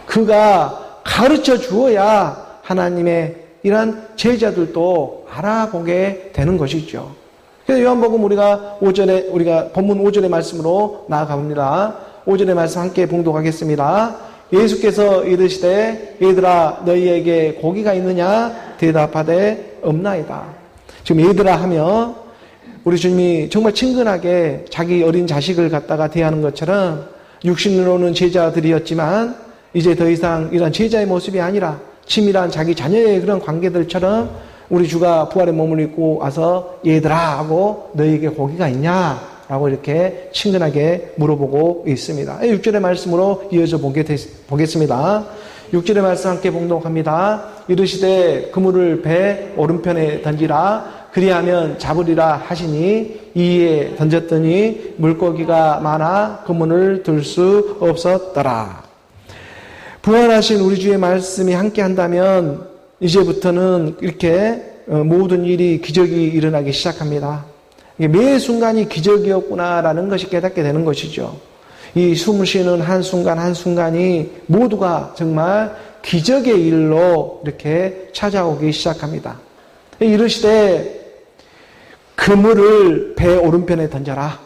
그가 가르쳐 주어야 하나님의 이런 제자들도 알아보게 되는 것이죠. 그래서 요한복음 우리가 본문 5절의 말씀으로 나아가 봅니다. 5절의 말씀 함께 봉독하겠습니다. 예수께서 이르시되 얘들아 너희에게 고기가 있느냐 대답하되 없나이다. 지금 얘들아 하며 우리 주님이 정말 친근하게 자기 어린 자식을 갖다가 대하는 것처럼 육신으로는 제자들이었지만 이제 더 이상 이런 제자의 모습이 아니라 친밀한 자기 자녀의 그런 관계들처럼 우리 주가 부활의 몸을 입고 와서 얘들아 하고 너희에게 고기가 있냐? 라고 이렇게 친근하게 물어보고 있습니다. 6절의 말씀으로 이어져 보겠습니다. 6절의 말씀 함께 봉독합니다. 이르시되 그물을 배 오른편에 던지라 그리하면 잡으리라 하시니 이에 던졌더니 물고기가 많아 그물을 들 수 없었더라. 부활하신 우리 주의 말씀이 함께 한다면 이제부터는 이렇게 모든 일이 기적이 일어나기 시작합니다. 매 순간이 기적이었구나라는 것이 깨닫게 되는 것이죠. 이 숨을 쉬는 한순간 한순간이 모두가 정말 기적의 일로 이렇게 찾아오기 시작합니다. 이르시되 그물을 배 오른편에 던져라.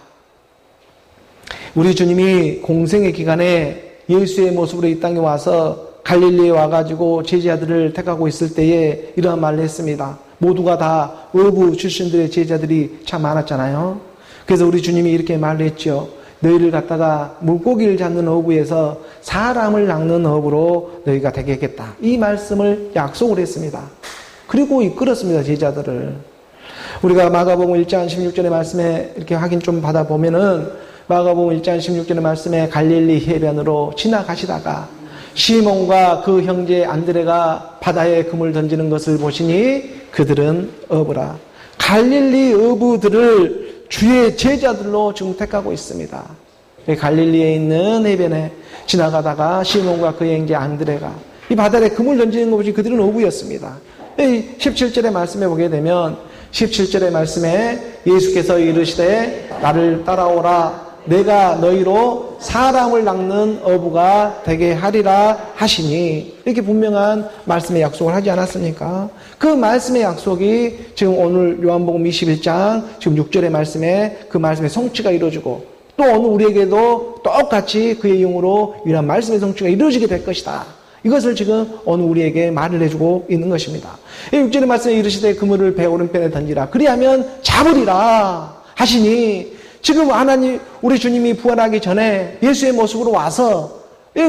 우리 주님이 공생의 기간에 예수의 모습으로 이 땅에 와서 갈릴리에 와가지고 제자들을 택하고 있을 때에 이러한 말을 했습니다. 모두가 다 어부 출신들의 제자들이 참 많았잖아요. 그래서 우리 주님이 이렇게 말을 했죠. 너희를 갖다가 물고기를 잡는 어부에서 사람을 낚는 어부로 너희가 되겠다. 이 말씀을 약속을 했습니다. 그리고 이끌었습니다. 제자들을. 우리가 마가복음 1장 16절의 말씀에 이렇게 확인 좀 받아보면은 마가복음 1장 16절의 말씀에 갈릴리 해변으로 지나가시다가 시몬과 그 형제 안드레가 바다에 금을 던지는 것을 보시니 그들은 어부라. 갈릴리 어부들을 주의 제자들로 지금 택하고 있습니다. 갈릴리에 있는 해변에 지나가다가 시몬과 그의 형제 안드레가 이 바다에 금을 던지는 것 보시 그들은 어부였습니다. 17절의 말씀에 보게 되면 17절의 말씀에 예수께서 이르시되 나를 따라오라 내가 너희로 사람을 낚는 어부가 되게 하리라 하시니 이렇게 분명한 말씀의 약속을 하지 않았습니까? 그 말씀의 약속이 지금 오늘 요한복음 21장 지금 6절의 말씀에 그 말씀의 성취가 이루어지고 또 오늘 우리에게도 똑같이 그의 영으로 이런 말씀의 성취가 이루어지게 될 것이다. 이것을 지금 오늘 우리에게 말을 해주고 있는 것입니다. 6절의 말씀에 이르시되 그물을 배 오른편에 던지라 그리하면 잡으리라 하시니 지금 하나님 우리 주님이 부활하기 전에 예수의 모습으로 와서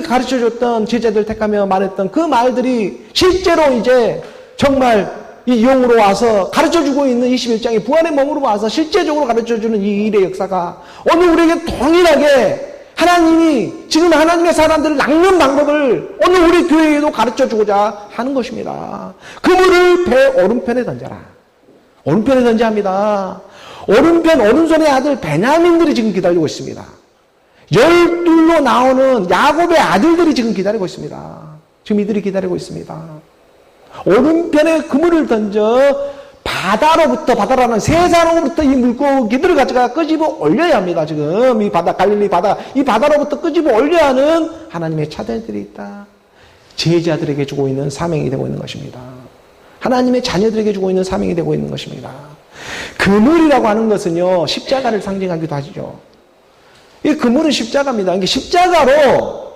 가르쳐줬던 제자들 택하며 말했던 그 말들이 실제로 이제 정말 이 영으로 와서 가르쳐주고 있는 21장의 부활의 몸으로 와서 실제적으로 가르쳐주는 이 일의 역사가 오늘 우리에게 동일하게 하나님이 지금 하나님의 사람들을 낚는 방법을 오늘 우리 교회에도 가르쳐주고자 하는 것입니다. 그물을 배 오른편에 던져라. 오른편에 던져야 합니다. 오른편 오른손의 아들 베냐민들이 지금 기다리고 있습니다. 12로 나오는 야곱의 아들들이 지금 기다리고 있습니다. 지금 이들이 기다리고 있습니다. 오른편에 그물을 던져 바다라는 세상으로부터 이 물고기들을 가져가 끄집어 올려야 합니다. 지금 이 바다 갈릴리 바다 이 바다로부터 끄집어 올려야 하는 하나님의 차들들이 있다. 제자들에게 주고 있는 사명이 되고 있는 것입니다. 하나님의 자녀들에게 주고 있는 사명이 되고 있는 것입니다. 그물이라고 하는 것은요 십자가를 상징하기도 하죠. 이 그물은 십자가입니다. 이게 십자가로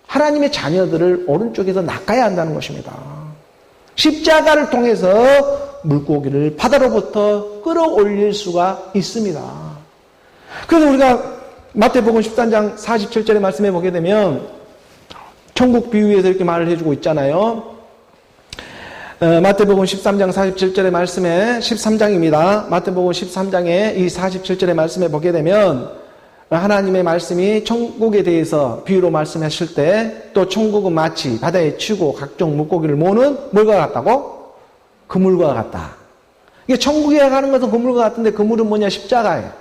하나님의 자녀들을 오른쪽에서 낚아야 한다는 것입니다. 십자가를 통해서 물고기를 바다로부터 끌어올릴 수가 있습니다. 그래서 우리가 마태복음 13장 47절의 말씀에 보게 되면 천국 비유에서 이렇게 말을 해주고 있잖아요. 마태복음 13장 47절의 말씀에 13장입니다. 마태복음 13장의 이 47절의 말씀에 보게 되면 하나님의 말씀이 천국에 대해서 비유로 말씀하실 때 또 천국은 마치 바다에 치고 각종 물고기를 모으는 물과 같다고? 그물과 같다. 이게 천국에 가는 것은 그물과 같은데 그물은 뭐냐? 십자가예요.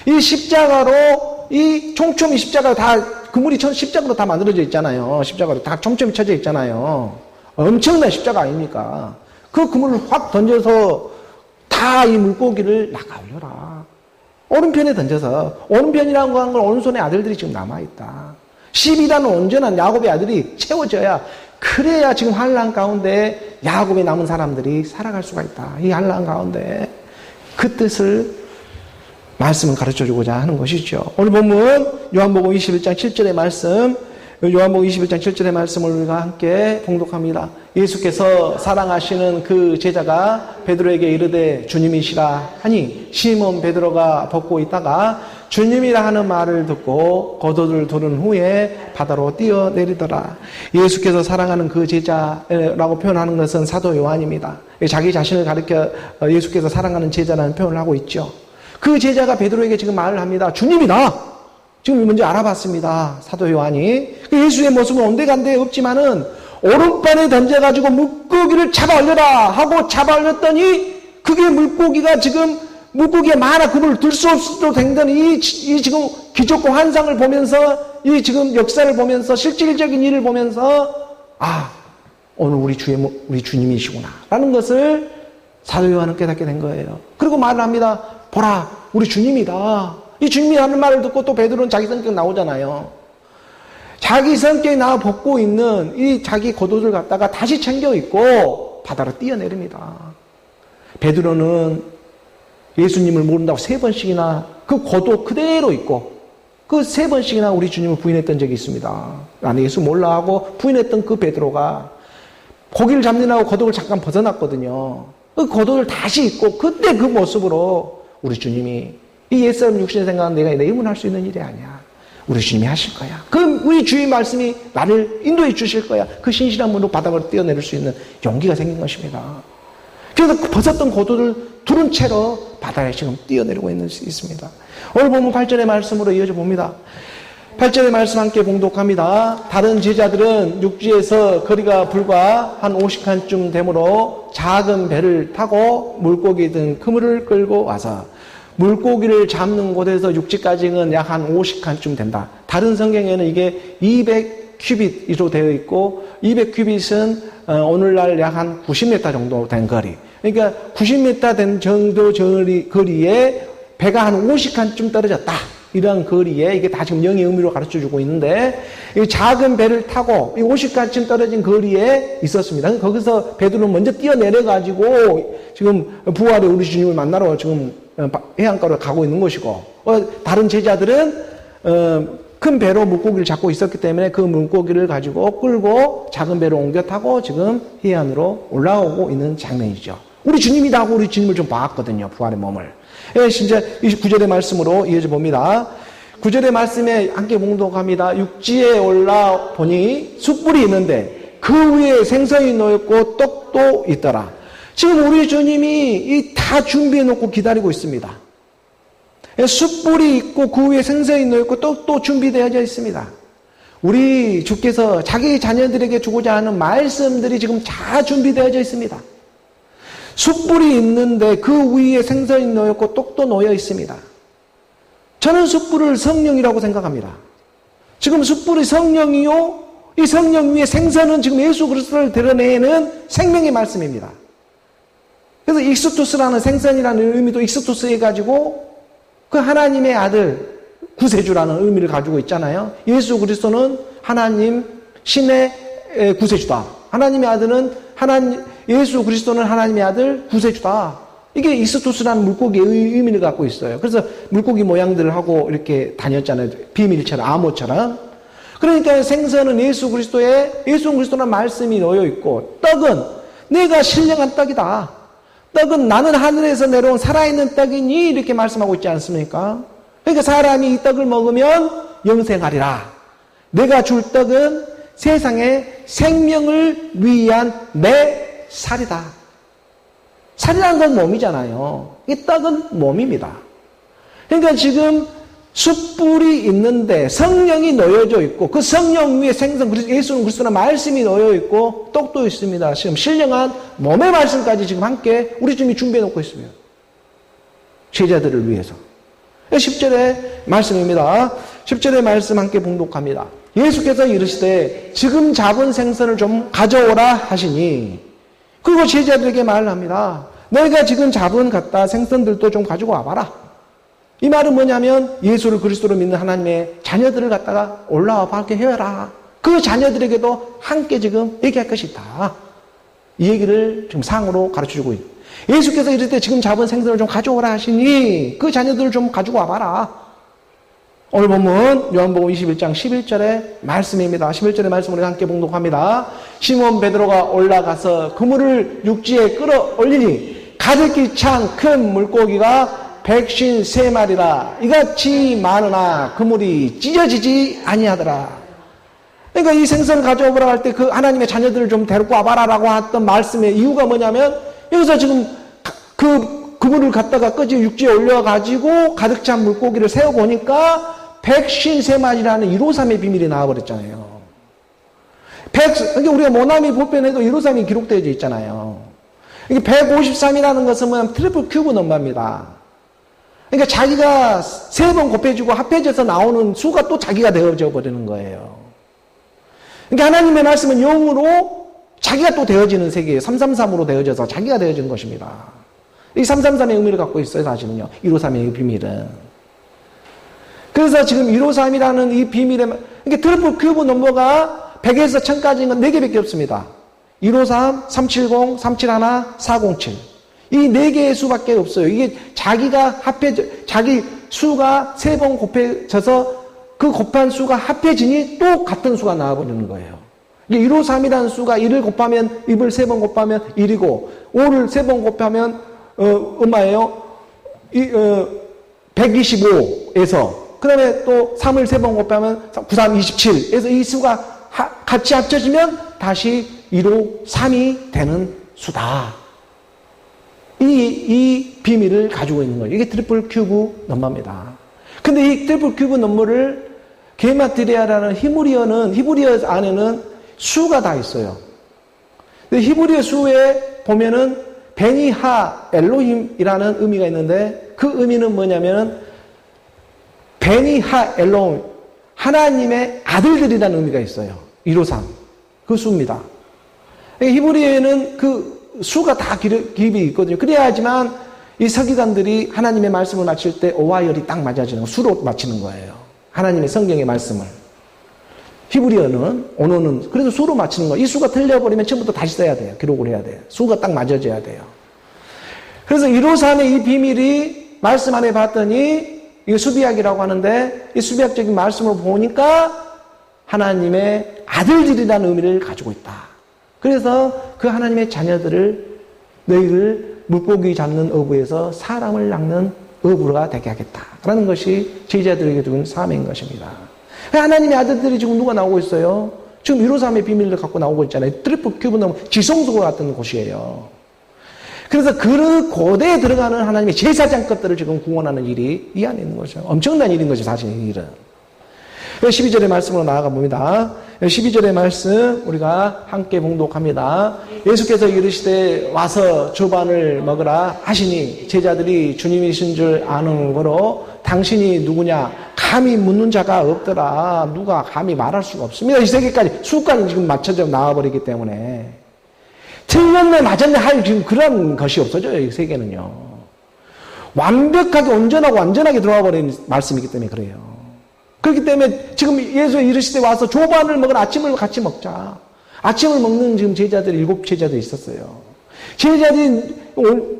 이 십자가로 이 촘촘히 십자가 다 그물이 십자가로 다 만들어져 있잖아요. 십자가로 다 촘촘히 쳐져 있잖아요. 엄청난 십자가 아닙니까? 그 그물을 확 던져서 다 이 물고기를 낚아 올려라. 오른편에 던져서 오른편이라고 하는 건 오른손의 아들들이 지금 남아있다. 12단은 온전한 야곱의 아들이 채워져야 그래야 지금 환난 가운데 야곱에 남은 사람들이 살아갈 수가 있다. 이 환난 가운데 그 뜻을 말씀을 가르쳐주고자 하는 것이죠. 오늘 본문 요한복음 21장 7절의 말씀, 요한복음 21장 7절의 말씀을 우리가 함께 봉독합니다. 예수께서 사랑하시는 그 제자가 베드로에게 이르되 주님이시라 하니 시몬 베드로가 벗고 있다가 주님이라 하는 말을 듣고 겉옷을 두른 후에 바다로 뛰어내리더라. 예수께서 사랑하는 그 제자라고 표현하는 것은 사도 요한입니다. 자기 자신을 가리켜 예수께서 사랑하는 제자라는 표현을 하고 있죠. 그 제자가 베드로에게 지금 말을 합니다. 주님이다. 지금 먼저 알아봤습니다. 사도 요한이. 예수의 모습은 온데간데 없지만은 오른편에 던져가지고 물고기를 잡아 올려라 하고 잡아 올렸더니 그게 물고기가 지금 물고기에 많아 그물 들 수 없어도 된다는 이 지금 기적과 환상을 보면서 이 지금 역사를 보면서 실질적인 일을 보면서 오늘 우리 주님이시구나 라는 것을 사도 요한은 깨닫게 된 거예요. 그리고 말을 합니다. 보라 우리 주님이다. 이 주님이 하는 말을 듣고 또 베드로는 자기 성격 나오잖아요. 자기 성격이 나와 벗고 있는 이 자기 겉옷을 갖다가 다시 챙겨 입고 바다로 뛰어내립니다. 베드로는 예수님을 모른다고 3번씩이나 그 겉옷 그대로 입고 그 3번씩이나 우리 주님을 부인했던 적이 있습니다. 나는 예수 몰라 하고 부인했던 그 베드로가 고기를 잡느라고 겉옷을 잠깐 벗어났거든요. 그 겉옷을 다시 입고 그때 그 모습으로 우리 주님이 이 옛사람 육신의 생각은 내가 내 힘은 할 수 있는 일이 아니야. 우리 주님이 하실 거야. 그 우리 주의 말씀이 나를 인도해 주실 거야. 그 신실한 문으로 바닥으로 뛰어내릴 수 있는 용기가 생긴 것입니다. 그래서 벗었던 겉옷을 두른 채로 바다에 지금 뛰어내리고 있습니다. 오늘 보면 8절의 말씀으로 이어져 봅니다. 8절의 말씀 함께 봉독합니다. 다른 제자들은 육지에서 거리가 불과 한 50칸쯤 되므로 작은 배를 타고 물고기 등 그물을 끌고 와서 물고기를 잡는 곳에서 육지까지는 약 한 50칸쯤 된다. 다른 성경에는 이게 200큐빗으로 되어 있고 200큐빗은 오늘날 약 한 90m 정도 된 거리. 그러니까 90m 된 정도 거리에 배가 한 50칸쯤 떨어졌다. 이런 거리에 이게 다 지금 영의 의미로 가르쳐주고 있는데 이 작은 배를 타고 이 50칸쯤 떨어진 거리에 있었습니다. 거기서 베드로는 먼저 뛰어내려가지고 지금 부활의 우리 주님을 만나러 지금 해안가로 가고 있는 것이고 다른 제자들은 큰 배로 물고기를 잡고 있었기 때문에 그 물고기를 가지고 끌고 작은 배로 옮겨 타고 지금 해안으로 올라오고 있는 장면이죠. 우리 주님이다 하고 우리 주님을 좀 봤거든요. 부활의 몸을. 진짜 29절의 말씀으로 이어져 봅니다. 9절의 말씀에 함께 봉독합니다. 육지에 올라 보니 숯불이 있는데 그 위에 생선이 놓였고 떡도 있더라. 지금 우리 주님이 다 준비해 놓고 기다리고 있습니다. 숯불이 있고 그 위에 생선이 놓였고 떡도 준비되어져 있습니다. 우리 주께서 자기 자녀들에게 주고자 하는 말씀들이 지금 다 준비되어져 있습니다. 숯불이 있는데 그 위에 생선이 놓였고 떡도 놓여 있습니다. 저는 숯불을 성령이라고 생각합니다. 지금 숯불이 성령이요, 이 성령 위에 생선은 지금 예수 그리스도를 드러내는 생명의 말씀입니다. 그래서 익스토스라는 생선이라는 의미도 익스토스 해가지고 그 하나님의 아들 구세주라는 의미를 가지고 있잖아요. 예수 그리스도는 하나님 신의 구세주다. 하나님의 아들은 예수 그리스도는 하나님의 아들 구세주다. 이게 익스토스라는 물고기의 의미를 갖고 있어요. 그래서 물고기 모양들을 하고 이렇게 다녔잖아요. 비밀처럼 암호처럼. 그러니까 생선은 예수 그리스도는 말씀이 놓여 있고 떡은 내가 신령한 떡이다. 떡은 나는 하늘에서 내려온 살아있는 떡이니 이렇게 말씀하고 있지 않습니까? 그러니까 사람이 이 떡을 먹으면 영생하리라. 내가 줄 떡은 세상의 생명을 위한 내 살이다. 살이라는 건 몸이잖아요. 이 떡은 몸입니다. 그러니까 지금 숯불이 있는데 성령이 놓여져 있고 그 성령 위에 생선 예수는 그리스도는 말씀이 놓여 있고 떡도 있습니다. 지금 신령한 몸의 말씀까지 지금 함께 우리 주님이 준비해 놓고 있습니다. 제자들을 위해서. 10절의 말씀입니다. 10절의 말씀 함께 봉독합니다. 예수께서 이르시되 지금 잡은 생선을 좀 가져오라 하시니 그리고 제자들에게 말을 합니다. 너희가 지금 잡은 갖다 생선들도 좀 가지고 와봐라. 이 말은 뭐냐면 예수를 그리스도로 믿는 하나님의 자녀들을 갖다가 올라와 밝게 해라. 그 자녀들에게도 함께 지금 얘기할 것이다. 이 얘기를 지금 상으로 가르쳐주고 있습니다. 예수께서 이럴 때 지금 잡은 생선을 좀 가져오라 하시니 그 자녀들을 좀 가지고 와봐라. 오늘 본문 요한복음 21장 11절의 말씀입니다. 11절의 말씀을 우리 함께 봉독합니다. 시몬 베드로가 올라가서 그물을 육지에 끌어올리니 가득히 찬 큰 물고기가 153마리라 이같이 많으나 그물이 찢어지지 아니하더라. 그러니까 이 생선 가져오라 할 때 그 하나님의 자녀들을 좀 데리고 와봐라라고 했던 말씀의 이유가 뭐냐면 여기서 지금 그 그물을 갖다가 끄지 육지에 올려가지고 가득 찬 물고기를 세어보니까 153마리라는 153의 비밀이 나와버렸잖아요. 그러니까 우리가 모나미 보편에도 153이 기록되어 있잖아요. 이게 153이라는 것은 뭐냐면 트리플 큐브 넘버입니다. 그러니까 자기가 3번 곱해지고 합해져서 나오는 수가 또 자기가 되어져 버리는 거예요. 그러니까 하나님의 말씀은 0으로 자기가 또 되어지는 세계예요. 333으로 되어져서 자기가 되어진 것입니다. 이 333의 의미를 갖고 있어요, 사실은요. 153의 비밀은. 그래서 지금 153이라는 이 비밀의, 그러니까 트리플 큐브 넘버가 100에서 1000까지인 건 4개밖에 없습니다. 153, 370, 371, 407. 이 4개의 수밖에 없어요. 이게 자기가 자기 수가 3번 곱해져서 그 곱한 수가 합해지니 또 같은 수가 나와버리는 거예요. 153이라는 수가 1을 곱하면 2을 3번 곱하면 1이고 5를 3번 곱하면 얼마예요? 125에서 그 다음에 또 3을 3번 곱하면 9, 3, 27 그래서 이 수가 같이 합쳐지면 다시 153이 되는 수다. 이 비밀을 가지고 있는 거예요. 이게 트리플 큐브 넘버입니다. 근데 이 트리플 큐브 넘버를 게마트리아라는 히브리어 안에는 수가 다 있어요. 근데 히브리어 수에 보면은 베니하 엘로힘이라는 의미가 있는데 그 의미는 뭐냐면 베니하 엘로힘 하나님의 아들들이라는 의미가 있어요. 153 그 수입니다. 히브리어에는 그 수가 다 기입이 있거든요. 그래야지만 이 서기관들이 하나님의 말씀을 마칠 때 오와 열이 딱 맞아지는 거, 수로 마치는 거예요. 하나님의 성경의 말씀을. 히브리어는, 언어는 그래서 수로 마치는 거예요. 이 수가 틀려버리면 처음부터 다시 써야 돼요. 기록을 해야 돼요. 수가 딱 맞아져야 돼요. 그래서 153의 이 비밀이 말씀 안에 봤더니 이게 수비학이라고 하는데 이 수비학적인 말씀을 보니까 하나님의 아들들이라는 의미를 가지고 있다. 그래서 그 하나님의 자녀들을 너희를 물고기 잡는 어부에서 사람을 낚는 어부가 되게 하겠다라는 것이 제자들에게 준 사명인 것입니다. 하나님의 아들들이 지금 누가 나오고 있어요? 지금 153의 비밀을 갖고 나오고 있잖아요. 트리플 큐브는 지성소가 같은 곳이에요. 그래서 그 고대에 들어가는 하나님의 제사장 것들을 지금 구원하는 일이 이 안에 있는 거죠. 엄청난 일인 거죠, 사실 이 일은. 12절의 말씀으로 나아가 봅니다. 12절의 말씀 우리가 함께 봉독합니다. 예수께서 이르시되 와서 조반을 먹으라 하시니 제자들이 주님이신 줄 아는 거로 당신이 누구냐 감히 묻는 자가 없더라. 누가 감히 말할 수가 없습니다. 이 세계까지 수까지 지금 맞춰져 나와버리기 때문에 틀렸네 맞았네 할 지금 그런 것이 없어져요. 이 세계는요. 완벽하게 온전하고 완전하게 들어와 버린 말씀이기 때문에 그래요. 그렇기 때문에 지금 예수 이르시되 와서 조반을 먹은 아침을 같이 먹자. 아침을 먹는 지금 제자들이 7제자들이 있었어요. 제자들이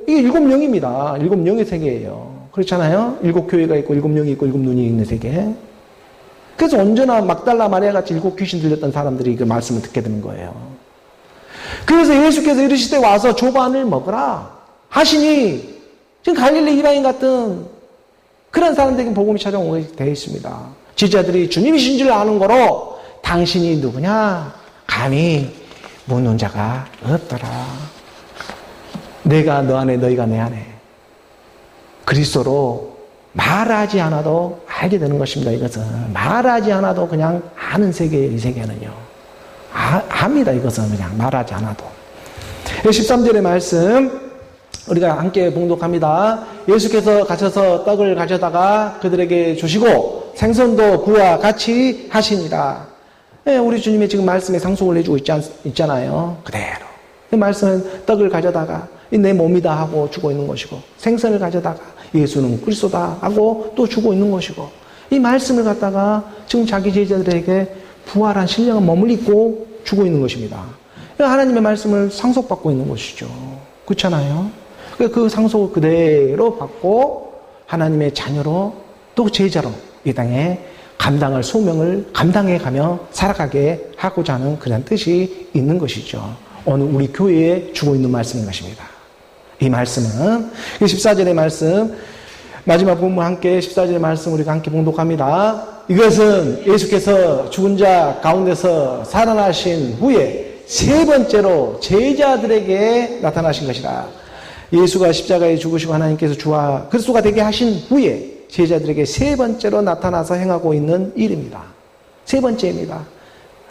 이게 7영입니다. 7영의 세계예요. 그렇잖아요. 7교회가 있고 7영이 있고 7눈이 있는 세계. 그래서 언제나 막달라 마리아 같이 7귀신 들렸던 사람들이 그 말씀을 듣게 되는 거예요. 그래서 예수께서 이르시되 와서 조반을 먹으라 하시니 지금 갈릴리 이방인 같은 그런 사람들에게 복음이 찾아오게 되어 있습니다. 제자들이 주님이신 줄 아는 거로 당신이 누구냐? 감히 묻는 자가 없더라. 내가 너 안에 너희가 내 안에 그리스도로 말하지 않아도 알게 되는 것입니다. 이것은 말하지 않아도 그냥 아는 세계예요. 이 세계는요. 압니다. 이것은 그냥 말하지 않아도. 13절의 말씀 우리가 함께 봉독합니다. 예수께서 가셔서 떡을 가져다가 그들에게 주시고 생선도 그와 같이 하시니라. 우리 주님이 지금 말씀에 상속을 해주고 있잖아요. 그대로. 이 말씀은 떡을 가져다가 내 몸이다 하고 주고 있는 것이고, 생선을 가져다가 예수는 그리스도다 하고 또 주고 있는 것이고, 이 말씀을 갖다가 지금 자기 제자들에게 부활한 신령한 몸을 입고 주고 있는 것입니다. 하나님의 말씀을 상속받고 있는 것이죠. 그렇잖아요. 그 상속을 그대로 받고 하나님의 자녀로 또 제자로 이 땅에 감당할 소명을 감당해가며 살아가게 하고자 하는 그런 뜻이 있는 것이죠. 오늘 우리 교회에 주고 있는 말씀인 것입니다. 이 말씀은 14절의 말씀 마지막 부분 함께 14절의 말씀 우리가 함께 봉독합니다. 이것은 예수께서 죽은 자 가운데서 살아나신 후에 세 번째로 제자들에게 나타나신 것이라. 예수가 십자가에 죽으시고 하나님께서 주와 그리스도가 되게 하신 후에 제자들에게 세 번째로 나타나서 행하고 있는 일입니다. 세 번째입니다.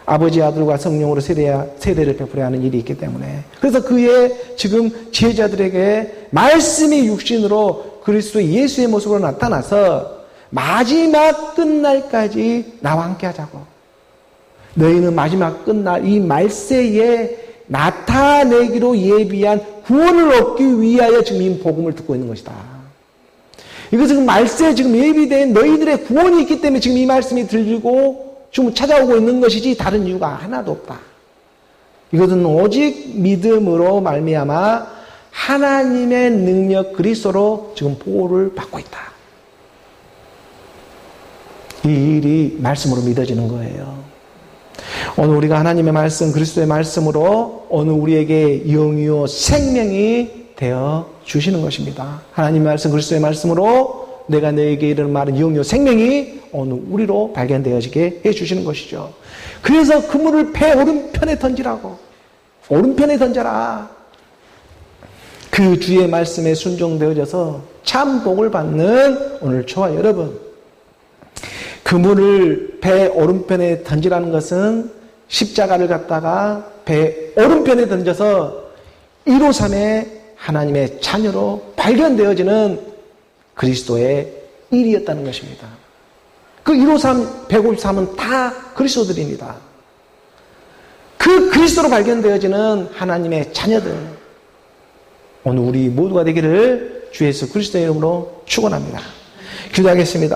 아버지, 아들과 성령으로 세례를 베풀어야 하는 일이 있기 때문에. 그래서 그의 지금 제자들에게 말씀이 육신으로 그리스도 예수의 모습으로 나타나서 마지막 끝날까지 나와 함께 하자고. 너희는 마지막 끝날 이 말세에 나타내기로 예비한 구원을 얻기 위하여 지금 이 복음을 듣고 있는 것이다. 이것은 말세에 지금 예비된 너희들의 구원이 있기 때문에 지금 이 말씀이 들리고 지금 찾아오고 있는 것이지 다른 이유가 하나도 없다. 이것은 오직 믿음으로 말미암아 하나님의 능력 그리스도로 지금 보호를 받고 있다. 이 일이 말씀으로 믿어지는 거예요. 오늘 우리가 하나님의 말씀, 그리스도의 말씀으로 오늘 우리에게 영이요 생명이 되어 주시는 것입니다. 하나님의 말씀, 그리스도의 말씀으로 내가 너에게 이르는 말은 영이요 생명이 오늘 우리로 발견되어지게 해주시는 것이죠. 그래서 그물을 배 오른편에 던지라고. 오른편에 던져라. 그 주의 말씀에 순종되어져서 참 복을 받는 오늘 저와 여러분. 그물을 배 오른편에 던지라는 것은 십자가를 갖다가 배 오른편에 던져서 153의 하나님의 자녀로 발견되어지는 그리스도의 일이었다는 것입니다. 그 153, 153은 다 그리스도들입니다. 그 그리스도로 발견되어지는 하나님의 자녀들. 오늘 우리 모두가 되기를 주 예수 그리스도의 이름으로 축원합니다. 기도하겠습니다.